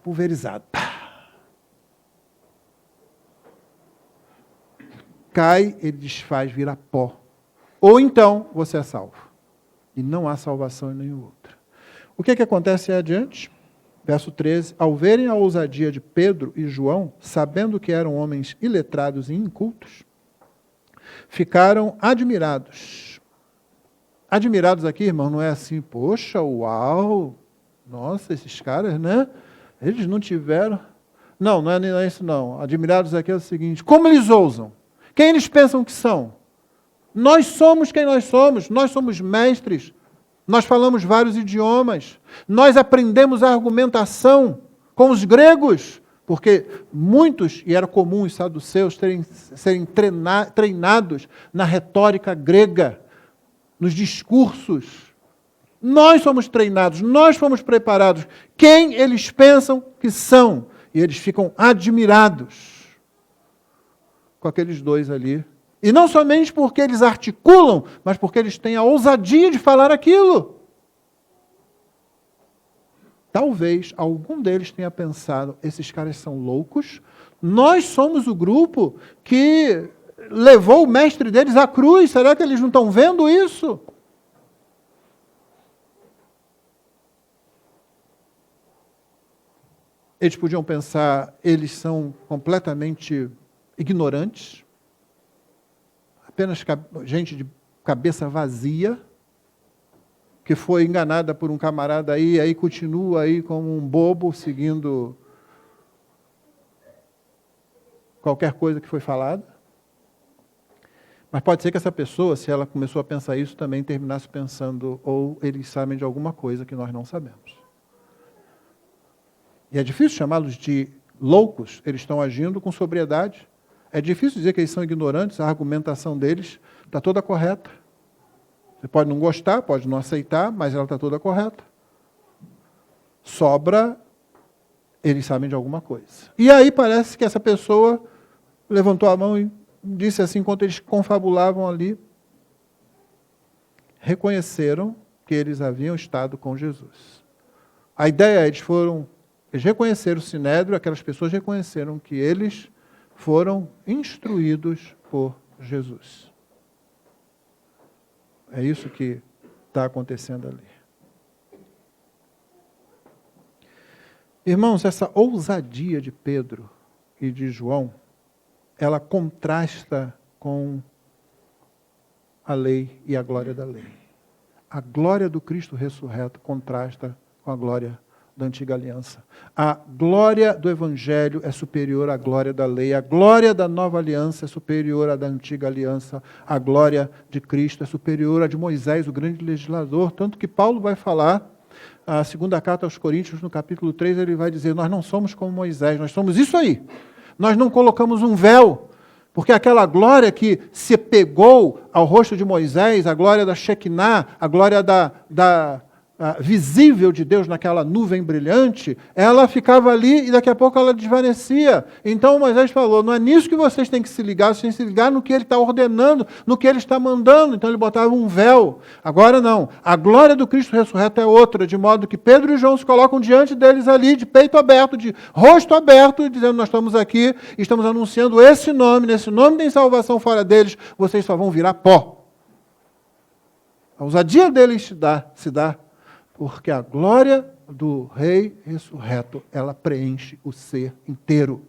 Pulverizado. Cai, ele desfaz, vira pó. Ou então, você é salvo. E não há salvação em nenhum outro. O que acontece adiante? Verso 13. Ao verem a ousadia de Pedro e João, sabendo que eram homens iletrados e incultos, ficaram admirados. Admirados aqui, irmão, não é assim, poxa, uau, nossa, esses caras, né? Eles não tiveram... Não é isso não. Admirados aqui é o seguinte, como eles ousam? Quem eles pensam que são? Nós somos quem nós somos mestres, nós falamos vários idiomas, nós aprendemos a argumentação com os gregos, porque muitos, e era comum os saduceus serem treinados na retórica grega, nos discursos. Nós somos treinados, nós fomos preparados. Quem eles pensam que são? E eles ficam admirados com aqueles dois ali. E não somente porque eles articulam, mas porque eles têm a ousadia de falar aquilo. Talvez algum deles tenha pensado, esses caras são loucos, nós somos o grupo que levou o mestre deles à cruz, será que eles não estão vendo isso? Eles podiam pensar, eles são completamente ignorantes, apenas gente de cabeça vazia, que foi enganada por um camarada aí continua aí como um bobo, seguindo qualquer coisa que foi falada. Mas pode ser que essa pessoa, se ela começou a pensar isso, também terminasse pensando, ou eles sabem de alguma coisa que nós não sabemos. E é difícil chamá-los de loucos, eles estão agindo com sobriedade. É difícil dizer que eles são ignorantes, a argumentação deles está toda correta. Você pode não gostar, pode não aceitar, mas ela está toda correta. Sobra, eles sabem de alguma coisa. E aí parece que essa pessoa levantou a mão e disse assim, enquanto eles confabulavam ali, reconheceram que eles haviam estado com Jesus. A ideia, eles reconheceram o Sinédrio, aquelas pessoas reconheceram que eles foram instruídos por Jesus. É isso que está acontecendo ali. Irmãos, essa ousadia de Pedro e de João, ela contrasta com a lei e a glória da lei. A glória do Cristo ressurreto contrasta com a glória da antiga aliança. A glória do Evangelho é superior à glória da lei. A glória da nova aliança é superior à da antiga aliança. A glória de Cristo é superior à de Moisés, o grande legislador. Tanto que Paulo vai falar, a segunda carta aos Coríntios, no capítulo 3, ele vai dizer, nós não somos como Moisés, nós somos isso aí. Nós não colocamos um véu, porque aquela glória que se pegou ao rosto de Moisés, a glória da Shekinah, a glória visível de Deus naquela nuvem brilhante, ela ficava ali e daqui a pouco ela desvanecia. Então Moisés falou, não é nisso que vocês têm que se ligar, vocês têm que se ligar no que ele está ordenando, no que ele está mandando. Então ele botava um véu. Agora não. A glória do Cristo ressurreto é outra, de modo que Pedro e João se colocam diante deles ali, de peito aberto, de rosto aberto, dizendo, nós estamos aqui, estamos anunciando esse nome, nesse nome tem salvação fora deles, vocês só vão virar pó. A ousadia deles se dá porque a glória do Rei ressurreto, ela preenche o ser inteiro.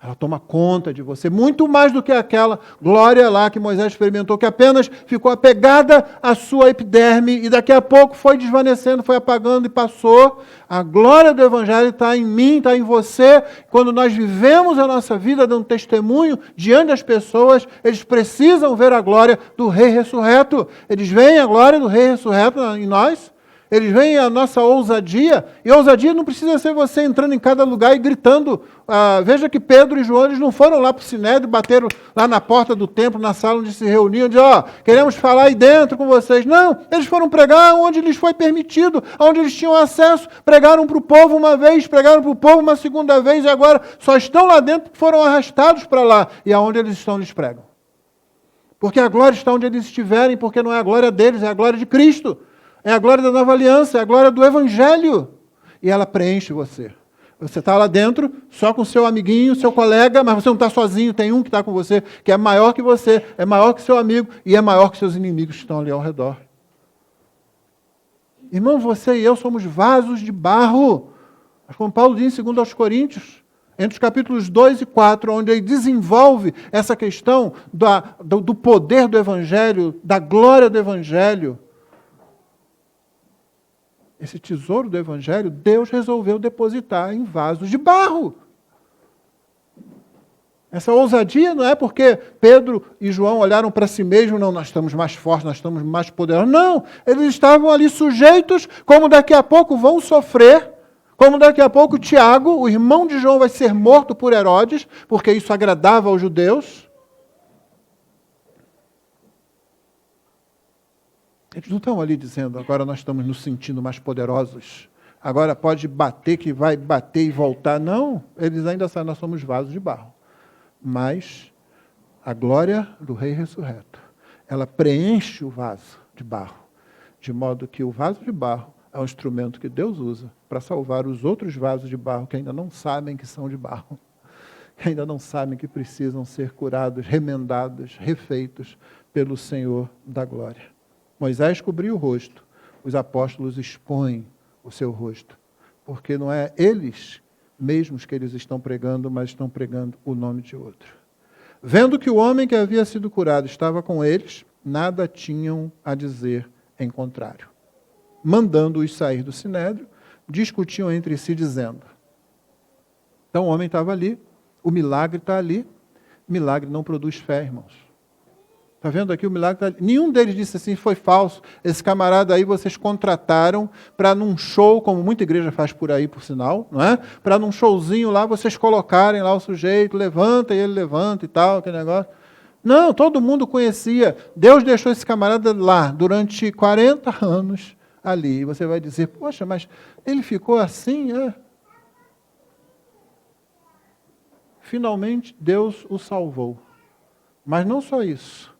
Ela toma conta de você, muito mais do que aquela glória lá que Moisés experimentou, que apenas ficou apegada à sua epiderme e daqui a pouco foi desvanecendo, foi apagando e passou. A glória do Evangelho está em mim, está em você. Quando nós vivemos a nossa vida dando testemunho diante das pessoas, eles precisam ver a glória do Rei ressurreto. Eles veem a glória do Rei ressurreto em nós. Eles veem a nossa ousadia, e ousadia não precisa ser você entrando em cada lugar e gritando. Veja que Pedro e João, eles não foram lá para o Sinédrio, bateram lá na porta do templo, na sala onde se reuniam, diziam, queremos falar aí dentro com vocês. Não, eles foram pregar onde lhes foi permitido, onde eles tinham acesso, pregaram para o povo uma vez, pregaram para o povo uma segunda vez, e agora só estão lá dentro porque foram arrastados para lá, e aonde eles estão, eles pregam. Porque a glória está onde eles estiverem, porque não é a glória deles, é a glória de Cristo. É a glória da nova aliança, é a glória do Evangelho. E ela preenche você. Você está lá dentro, só com seu amiguinho, seu colega, mas você não está sozinho, tem um que está com você, que é maior que você, é maior que seu amigo e é maior que seus inimigos que estão ali ao redor. Irmão, você e eu somos vasos de barro. Mas como Paulo diz em 2 aos Coríntios, entre os capítulos 2 e 4, onde ele desenvolve essa questão do poder do Evangelho, da glória do Evangelho, esse tesouro do Evangelho, Deus resolveu depositar em vasos de barro. Essa ousadia não é porque Pedro e João olharam para si mesmos, não, nós estamos mais fortes, nós estamos mais poderosos. Não, eles estavam ali sujeitos, como daqui a pouco vão sofrer, como daqui a pouco Tiago, o irmão de João, vai ser morto por Herodes, porque isso agradava aos judeus. Eles não estão ali dizendo, agora nós estamos nos sentindo mais poderosos. Agora pode bater, que vai bater e voltar. Não, eles ainda sabem, nós somos vasos de barro. Mas a glória do Rei ressurreto, ela preenche o vaso de barro. De modo que o vaso de barro é um instrumento que Deus usa para salvar os outros vasos de barro que ainda não sabem que são de barro. Que ainda não sabem que precisam ser curados, remendados, refeitos pelo Senhor da glória. Moisés cobriu o rosto, os apóstolos expõem o seu rosto, porque não é eles mesmos que eles estão pregando, mas estão pregando o nome de outro. Vendo que o homem que havia sido curado estava com eles, nada tinham a dizer em contrário. Mandando-os sair do sinédrio, discutiam entre si, dizendo, então o homem estava ali, o milagre está ali, milagre não produz fé, irmãos. Está vendo aqui o milagre? Nenhum deles disse assim, foi falso. Esse camarada aí vocês contrataram para num show, como muita igreja faz por aí, por sinal, não é? Para num showzinho lá, vocês colocarem lá o sujeito, levanta e ele levanta e tal, aquele negócio. Não, todo mundo conhecia. Deus deixou esse camarada lá durante 40 anos ali. E você vai dizer, poxa, mas ele ficou assim, Finalmente, Deus o salvou. Mas não só isso.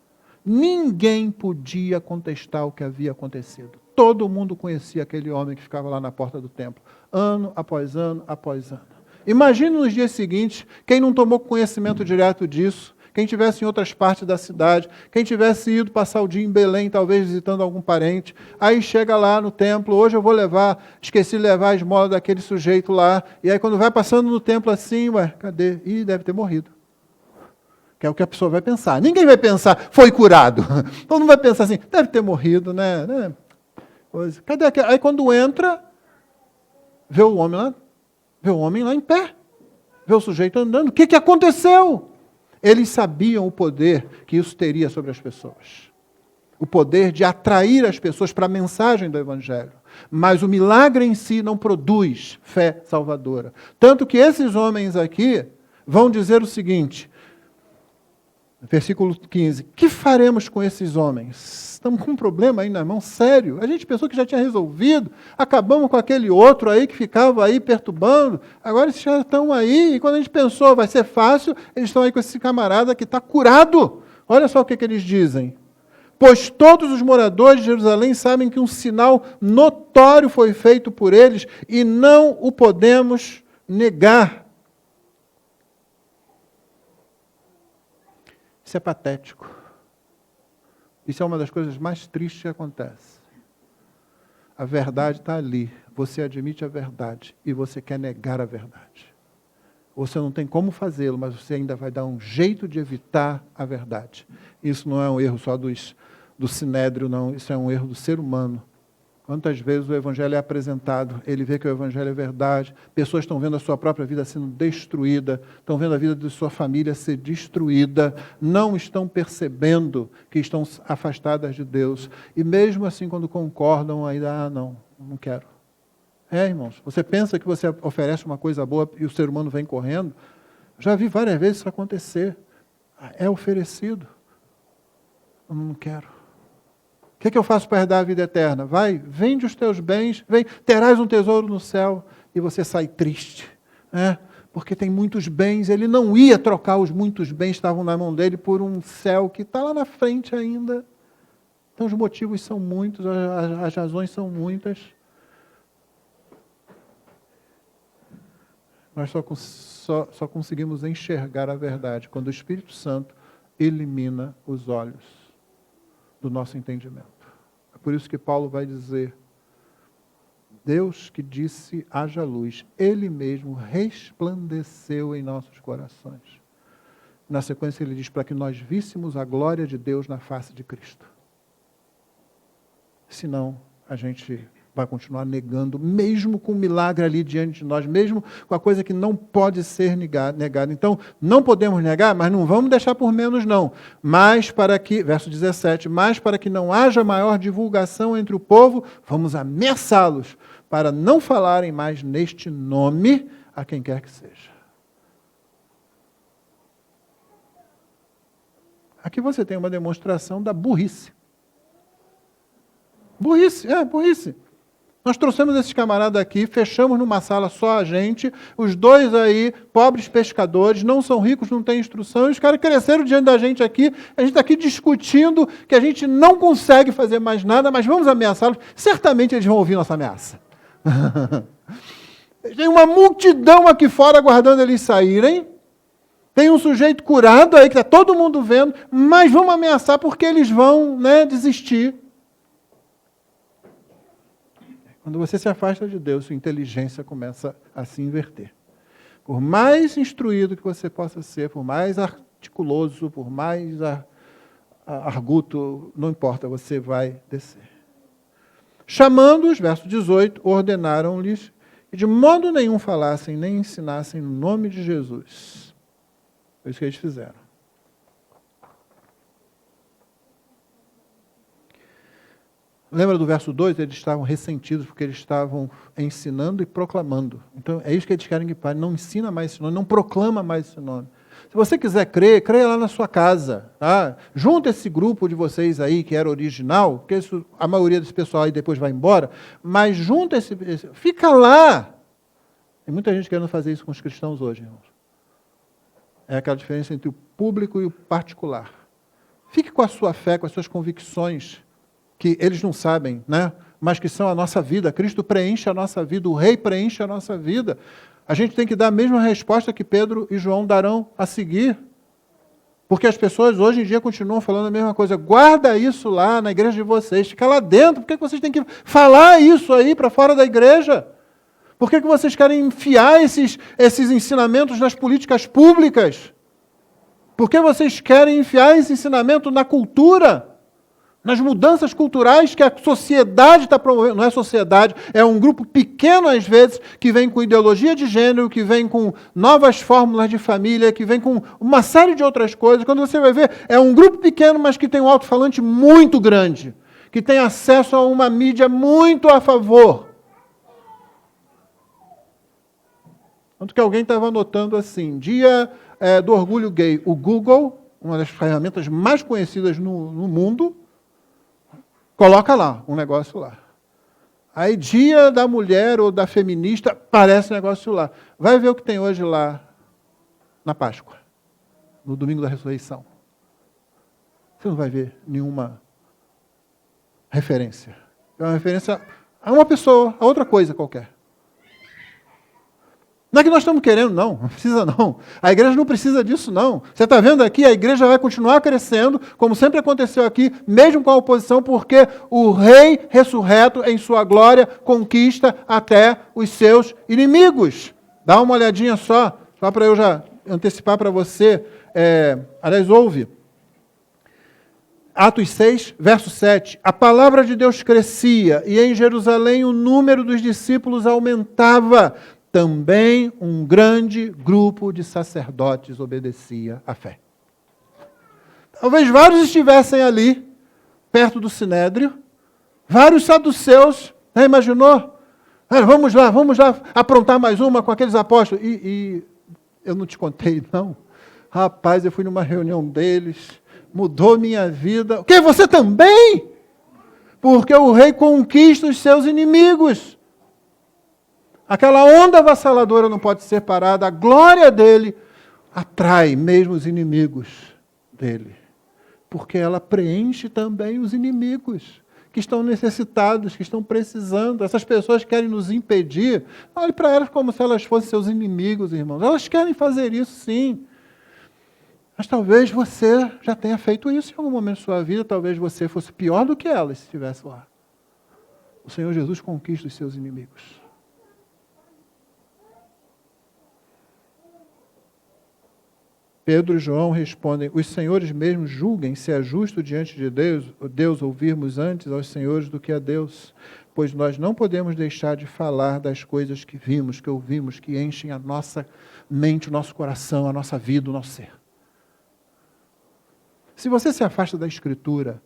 Ninguém podia contestar o que havia acontecido. Todo mundo conhecia aquele homem que ficava lá na porta do templo, ano após ano após ano. Imagine nos dias seguintes, quem não tomou conhecimento direto disso, quem tivesse em outras partes da cidade, quem tivesse ido passar o dia em Belém, talvez visitando algum parente, aí chega lá no templo, hoje eu vou esqueci de levar a esmola daquele sujeito lá, e aí quando vai passando no templo assim, cadê? Ih, deve ter morrido. Que é o que a pessoa vai pensar. Ninguém vai pensar, foi curado. Todo mundo vai pensar assim, deve ter morrido, né? Cadê aquele? Aí quando entra, vê o homem lá em pé. Vê o sujeito andando. O que aconteceu? Eles sabiam o poder que isso teria sobre as pessoas. O poder de atrair as pessoas para a mensagem do Evangelho. Mas o milagre em si não produz fé salvadora. Tanto que esses homens aqui vão dizer o seguinte, versículo 15, que faremos com esses homens? Estamos com um problema aí na mão, sério. A gente pensou que já tinha resolvido, acabamos com aquele outro aí que ficava aí perturbando, agora esses já estão aí, e quando a gente pensou vai ser fácil, eles estão aí com esse camarada que está curado. Olha só o que eles dizem. Pois todos os moradores de Jerusalém sabem que um sinal notório foi feito por eles e não o podemos negar. Isso é patético. Isso é uma das coisas mais tristes que acontece. A verdade está ali. Você admite a verdade e você quer negar a verdade. Você não tem como fazê-lo, mas você ainda vai dar um jeito de evitar a verdade. Isso não é um erro só do sinédrio, não. Isso é um erro do ser humano. Quantas vezes o Evangelho é apresentado, ele vê que o Evangelho é verdade, pessoas estão vendo a sua própria vida sendo destruída, estão vendo a vida de sua família ser destruída, não estão percebendo que estão afastadas de Deus. E mesmo assim, quando concordam, ainda, não quero. Irmãos, você pensa que você oferece uma coisa boa e o ser humano vem correndo? Já vi várias vezes isso acontecer. É oferecido. Eu não quero. O que eu faço para herdar a vida eterna? Vai, vende os teus bens, terás um tesouro no céu, e você sai triste, né? Porque tem muitos bens, ele não ia trocar os muitos bens que estavam na mão dele por um céu que está lá na frente ainda. Então os motivos são muitos, as razões são muitas. Nós só conseguimos enxergar a verdade quando o Espírito Santo elimina os olhos do nosso entendimento. É por isso que Paulo vai dizer, Deus que disse, haja luz, Ele mesmo resplandeceu em nossos corações. Na sequência ele diz, para que nós víssemos a glória de Deus na face de Cristo. Senão, a gente vai continuar negando, mesmo com o milagre ali diante de nós, mesmo com a coisa que não pode ser negada. Então, não podemos negar, mas não vamos deixar por menos não. Mas para que, verso 17, mas para que não haja maior divulgação entre o povo, vamos ameaçá-los, para não falarem mais neste nome a quem quer que seja. Aqui você tem uma demonstração da burrice. Burrice. Nós trouxemos esses camaradas aqui, fechamos numa sala só a gente, os dois aí, pobres pescadores, não são ricos, não têm instrução, e os caras cresceram diante da gente aqui, a gente está aqui discutindo que a gente não consegue fazer mais nada, mas vamos ameaçá-los. Certamente eles vão ouvir nossa ameaça. Tem uma multidão aqui fora aguardando eles saírem, tem um sujeito curado aí, que está todo mundo vendo, mas vamos ameaçar porque eles vão, desistir. Quando você se afasta de Deus, sua inteligência começa a se inverter. Por mais instruído que você possa ser, por mais articuloso, por mais arguto, não importa, você vai descer. Chamando-os, verso 18, ordenaram-lhes que de modo nenhum falassem nem ensinassem no nome de Jesus. Foi isso que eles fizeram. Lembra do verso 2? Eles estavam ressentidos porque eles estavam ensinando e proclamando. Então, é isso que eles querem que pare. Não ensina mais esse nome, não proclama mais esse nome. Se você quiser crer, creia lá na sua casa. Tá? Junta esse grupo de vocês aí, que era original, porque a maioria desse pessoal aí depois vai embora, mas junta fica lá. Tem muita gente querendo fazer isso com os cristãos hoje, irmãos. É aquela diferença entre o público e o particular. Fique com a sua fé, com as suas convicções, que eles não sabem, mas que são a nossa vida. Cristo preenche a nossa vida, o Rei preenche a nossa vida. A gente tem que dar a mesma resposta que Pedro e João darão a seguir. Porque as pessoas hoje em dia continuam falando a mesma coisa. Guarda isso lá na igreja de vocês, fica lá dentro. Por que vocês têm que falar isso aí para fora da igreja? Por que vocês querem enfiar esses ensinamentos nas políticas públicas? Por que vocês querem enfiar esse ensinamento na cultura? Nas mudanças culturais que a sociedade está promovendo. Não é sociedade, é um grupo pequeno às vezes, que vem com ideologia de gênero, que vem com novas fórmulas de família, que vem com uma série de outras coisas. Quando você vai ver, é um grupo pequeno, mas que tem um alto-falante muito grande, que tem acesso a uma mídia muito a favor. Tanto que alguém estava anotando assim, dia do orgulho gay, o Google, uma das ferramentas mais conhecidas no mundo, coloca lá, um negócio lá. Aí, dia da mulher ou da feminista, aparece um negócio lá. Vai ver o que tem hoje lá na Páscoa, no domingo da ressurreição. Você não vai ver nenhuma referência. É uma referência a uma pessoa, a outra coisa qualquer. Não é que nós estamos querendo, não precisa não. A igreja não precisa disso, não. Você está vendo aqui, a igreja vai continuar crescendo, como sempre aconteceu aqui, mesmo com a oposição, porque o Rei ressurreto em sua glória conquista até os seus inimigos. Dá uma olhadinha só para eu já antecipar para você. Aliás, ouve. Atos 6, verso 7. A palavra de Deus crescia e em Jerusalém o número dos discípulos aumentava. Também um grande grupo de sacerdotes obedecia à fé. Talvez vários estivessem ali, perto do Sinédrio, vários saduceus, imaginou? Vamos lá aprontar mais uma com aqueles apóstolos. E eu não te contei, não. Rapaz, eu fui numa reunião deles, mudou minha vida. O quê? Você também? Porque o rei conquista os seus inimigos. Aquela onda avassaladora não pode ser parada. A glória dele atrai mesmo os inimigos dele. Porque ela preenche também os inimigos que estão necessitados, que estão precisando. Essas pessoas querem nos impedir. Olhe para elas como se elas fossem seus inimigos, irmãos. Elas querem fazer isso, sim. Mas talvez você já tenha feito isso em algum momento da sua vida. Talvez você fosse pior do que elas se estivesse lá. O Senhor Jesus conquista os seus inimigos. Pedro e João respondem, os senhores mesmos julguem se é justo diante de Deus ouvirmos antes aos senhores do que a Deus, pois nós não podemos deixar de falar das coisas que vimos, que ouvimos, que enchem a nossa mente, o nosso coração, a nossa vida, o nosso ser. Se você se afasta da Escritura,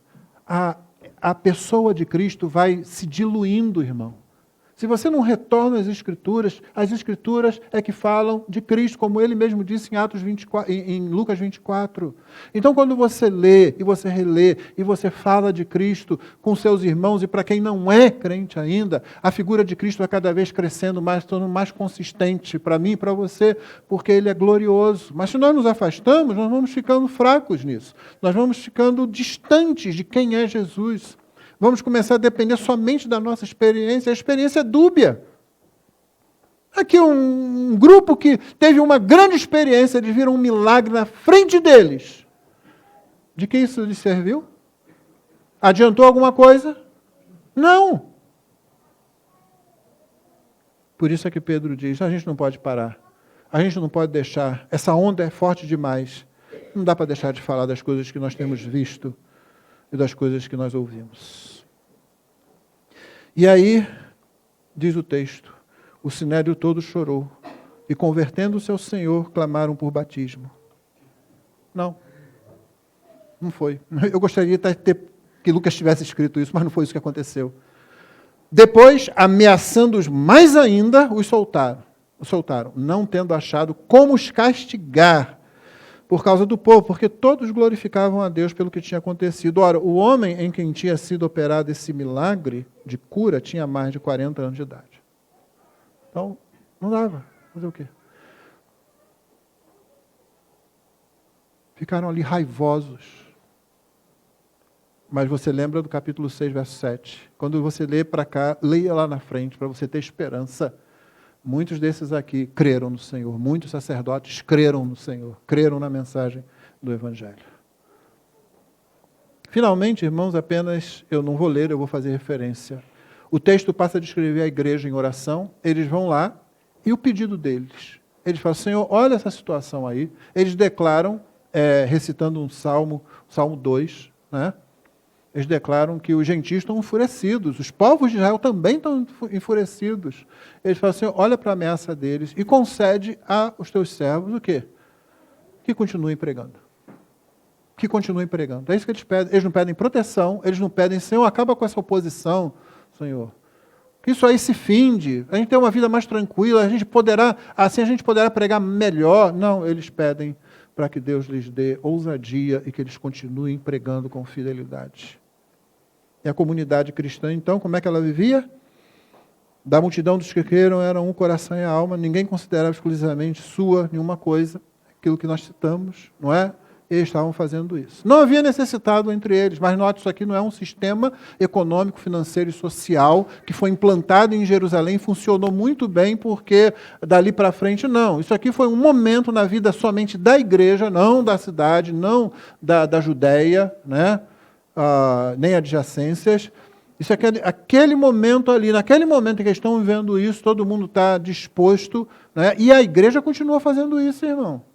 a pessoa de Cristo vai se diluindo, irmão. Se você não retorna às Escrituras é que falam de Cristo, como ele mesmo disse em Atos 24, em Lucas 24. Então, quando você lê e você relê e você fala de Cristo com seus irmãos, e para quem não é crente ainda, a figura de Cristo vai cada vez crescendo mais, tornando mais consistente para mim e para você, porque ele é glorioso. Mas se nós nos afastamos, nós vamos ficando fracos nisso. Nós vamos ficando distantes de quem é Jesus. Vamos começar a depender somente da nossa experiência. A experiência é dúbia. Aqui um grupo que teve uma grande experiência, eles viram um milagre na frente deles. De que isso lhes serviu? Adiantou alguma coisa? Não. Por isso é que Pedro diz, a gente não pode parar. A gente não pode deixar. Essa onda é forte demais. Não dá para deixar de falar das coisas que nós temos visto e das coisas que nós ouvimos. E aí, diz o texto, o sinédrio todo chorou, e convertendo-se ao Senhor, clamaram por batismo. Não foi. Eu gostaria que Lucas tivesse escrito isso, mas não foi isso que aconteceu. Depois, ameaçando-os mais ainda, os soltaram, não tendo achado como os castigar, por causa do povo, porque todos glorificavam a Deus pelo que tinha acontecido. Ora, o homem em quem tinha sido operado esse milagre de cura tinha mais de 40 anos de idade. Então, não dava. Fazer o quê? Ficaram ali raivosos. Mas você lembra do capítulo 6, verso 7. Quando você lê para cá, leia lá na frente, para você ter esperança. Muitos desses aqui creram no Senhor, muitos sacerdotes creram no Senhor, creram na mensagem do Evangelho. Finalmente, irmãos, apenas, eu não vou ler, eu vou fazer referência. O texto passa a descrever a igreja em oração, eles vão lá, e o pedido deles. Eles falam, Senhor, olha essa situação aí. Eles declaram, recitando um salmo, Salmo 2, né? Eles declaram que os gentios estão enfurecidos, os povos de Israel também estão enfurecidos. Eles falam assim, olha para a ameaça deles e concede aos teus servos o quê? Que continuem pregando. Que continuem pregando. É isso que eles pedem. Eles não pedem proteção, eles não pedem, Senhor, acaba com essa oposição, Senhor. Que isso aí se finde, a gente tem uma vida mais tranquila, assim a gente poderá pregar melhor. Não, eles pedem para que Deus lhes dê ousadia e que eles continuem pregando com fidelidade. E a comunidade cristã, então, como é que ela vivia? Da multidão dos que creram eram um coração e a alma, ninguém considerava exclusivamente sua nenhuma coisa, aquilo que nós citamos, não é? Eles estavam fazendo isso. Não havia necessitado entre eles, mas note, isso aqui não é um sistema econômico, financeiro e social que foi implantado em Jerusalém, funcionou muito bem, porque dali para frente, não. Isso aqui foi um momento na vida somente da igreja, não da cidade, não da Judéia, né? Nem adjacências. Isso é aquele momento ali, naquele momento em que eles estão vivendo isso, todo mundo está disposto, né? E a igreja continua fazendo isso, irmão.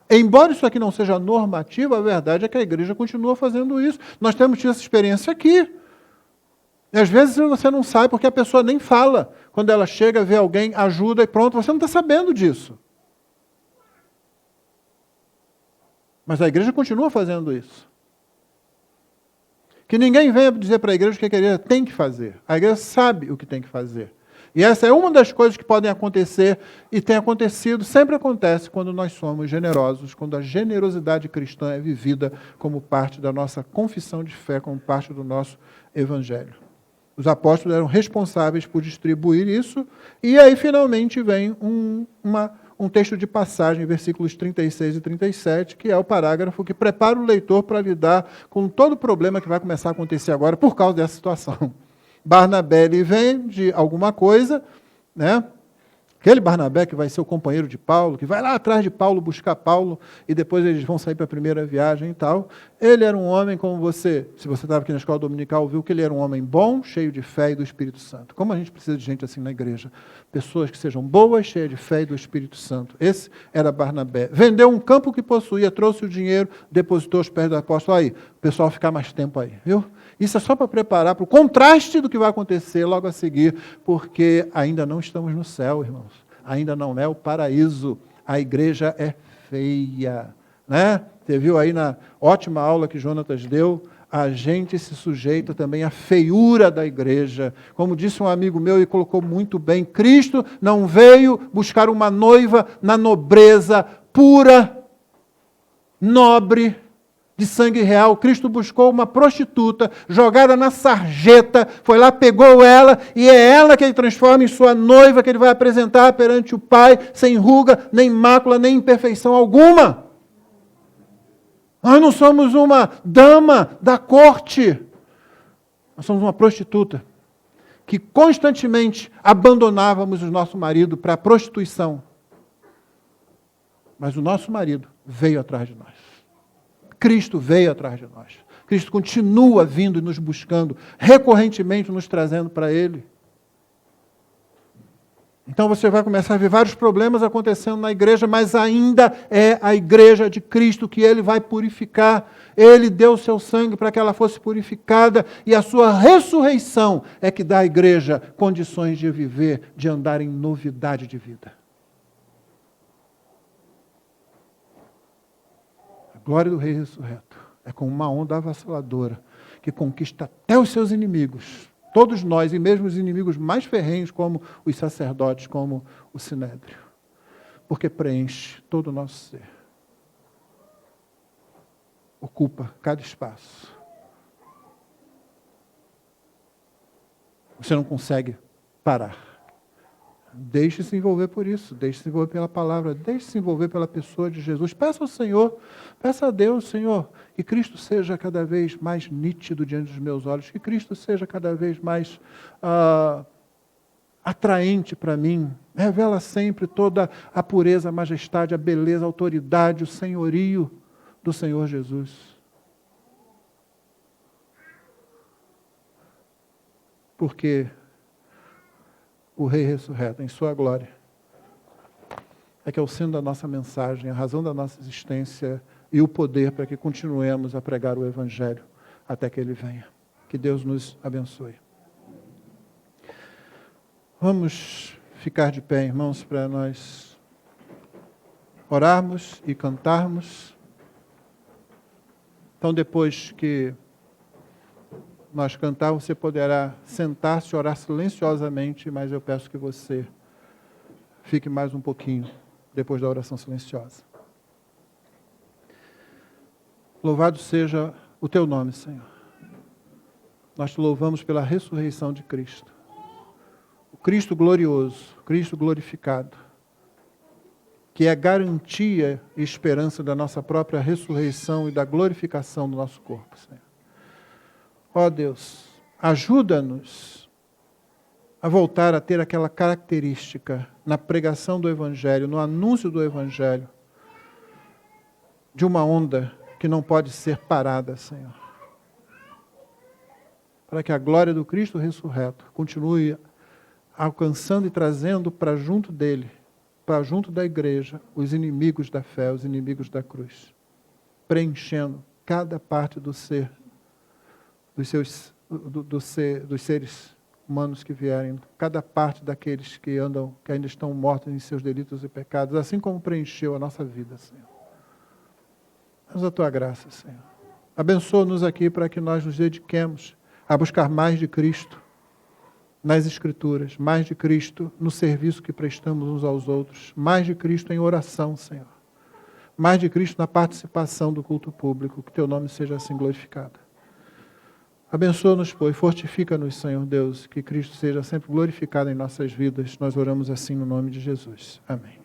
Embora isso aqui não seja normativo, a verdade é que a igreja continua fazendo isso. Nós temos tido essa experiência aqui. E às vezes você não sabe porque a pessoa nem fala. Quando ela chega, vê alguém, ajuda e pronto, você não está sabendo disso. Mas a igreja continua fazendo isso. Que ninguém venha dizer para a igreja o que a igreja tem que fazer. A igreja sabe o que tem que fazer. E essa é uma das coisas que podem acontecer e tem acontecido, sempre acontece quando nós somos generosos, quando a generosidade cristã é vivida como parte da nossa confissão de fé, como parte do nosso evangelho. Os apóstolos eram responsáveis por distribuir isso, e aí finalmente vem um texto de passagem, versículos 36 e 37, que é o parágrafo que prepara o leitor para lidar com todo o problema que vai começar a acontecer agora por causa dessa situação. Barnabé, ele vende alguma coisa, né? Aquele Barnabé que vai ser o companheiro de Paulo, que vai lá atrás de Paulo buscar Paulo, e depois eles vão sair para a primeira viagem e tal. Ele era um homem, como você, se você estava aqui na escola dominical, viu que ele era um homem bom, cheio de fé e do Espírito Santo. Como a gente precisa de gente assim na igreja? Pessoas que sejam boas, cheias de fé e do Espírito Santo. Esse era Barnabé. Vendeu um campo que possuía, trouxe o dinheiro, depositou aos pés do apóstolo. Aí, o pessoal ficar mais tempo aí, viu? Isso é só para preparar para o contraste do que vai acontecer logo a seguir, porque ainda não estamos no céu, irmãos. Ainda não é o paraíso. A igreja é feia, né? Você viu aí na ótima aula que Jonatas deu, a gente se sujeita também à feiura da igreja. Como disse um amigo meu e colocou muito bem, Cristo não veio buscar uma noiva na nobreza pura, nobre, de sangue real. Cristo buscou uma prostituta jogada na sarjeta, foi lá, pegou ela, e é ela que ele transforma em sua noiva, que ele vai apresentar perante o Pai, sem ruga, nem mácula, nem imperfeição alguma. Nós não somos uma dama da corte, nós somos uma prostituta, que constantemente abandonávamos o nosso marido para a prostituição. Mas o nosso marido veio atrás de nós. Cristo veio atrás de nós. Cristo continua vindo e nos buscando, recorrentemente nos trazendo para Ele. Então você vai começar a ver vários problemas acontecendo na igreja, mas ainda é a igreja de Cristo que Ele vai purificar. Ele deu o seu sangue para que ela fosse purificada, e a sua ressurreição é que dá à igreja condições de viver, de andar em novidade de vida. A glória do Rei ressurreto é como uma onda avassaladora que conquista até os seus inimigos. Todos nós, e mesmo os inimigos mais ferrenhos, como os sacerdotes, como o Sinédrio. Porque preenche todo o nosso ser. Ocupa cada espaço. Você não consegue parar. Deixe-se envolver por isso, deixe-se envolver pela palavra, deixe-se envolver pela pessoa de Jesus. Peça ao Senhor, peça a Deus, Senhor, que Cristo seja cada vez mais nítido diante dos meus olhos, que Cristo seja cada vez mais atraente para mim. Revela sempre toda a pureza, a majestade, a beleza, a autoridade, o senhorio do Senhor Jesus. Porque o Rei ressurreto, em sua glória, é que é o centro da nossa mensagem, a razão da nossa existência e o poder para que continuemos a pregar o Evangelho até que Ele venha. Que Deus nos abençoe. Vamos ficar de pé, irmãos, para nós orarmos e cantarmos. Então, depois que nós cantarmos, você poderá sentar-se e orar silenciosamente, mas eu peço que você fique mais um pouquinho depois da oração silenciosa. Louvado seja o teu nome, Senhor. Nós te louvamos pela ressurreição de Cristo. O Cristo glorioso, o Cristo glorificado, que é garantia e esperança da nossa própria ressurreição e da glorificação do nosso corpo, Senhor. Ó Deus, ajuda-nos a voltar a ter aquela característica na pregação do Evangelho, no anúncio do Evangelho, de uma onda que não pode ser parada, Senhor. Para que a glória do Cristo ressurreto continue alcançando e trazendo para junto dele, para junto da igreja, os inimigos da fé, os inimigos da cruz, preenchendo cada parte do ser, dos seres humanos que vierem, cada parte daqueles que ainda estão mortos em seus delitos e pecados, assim como preencheu a nossa vida, Senhor. Dá-nos a tua graça, Senhor. Abençoa-nos aqui para que nós nos dediquemos a buscar mais de Cristo nas Escrituras, mais de Cristo no serviço que prestamos uns aos outros, mais de Cristo em oração, Senhor. Mais de Cristo na participação do culto público, que teu nome seja assim glorificado. Abençoa-nos, pois, fortifica-nos, Senhor Deus, que Cristo seja sempre glorificado em nossas vidas. Nós oramos assim no nome de Jesus. Amém.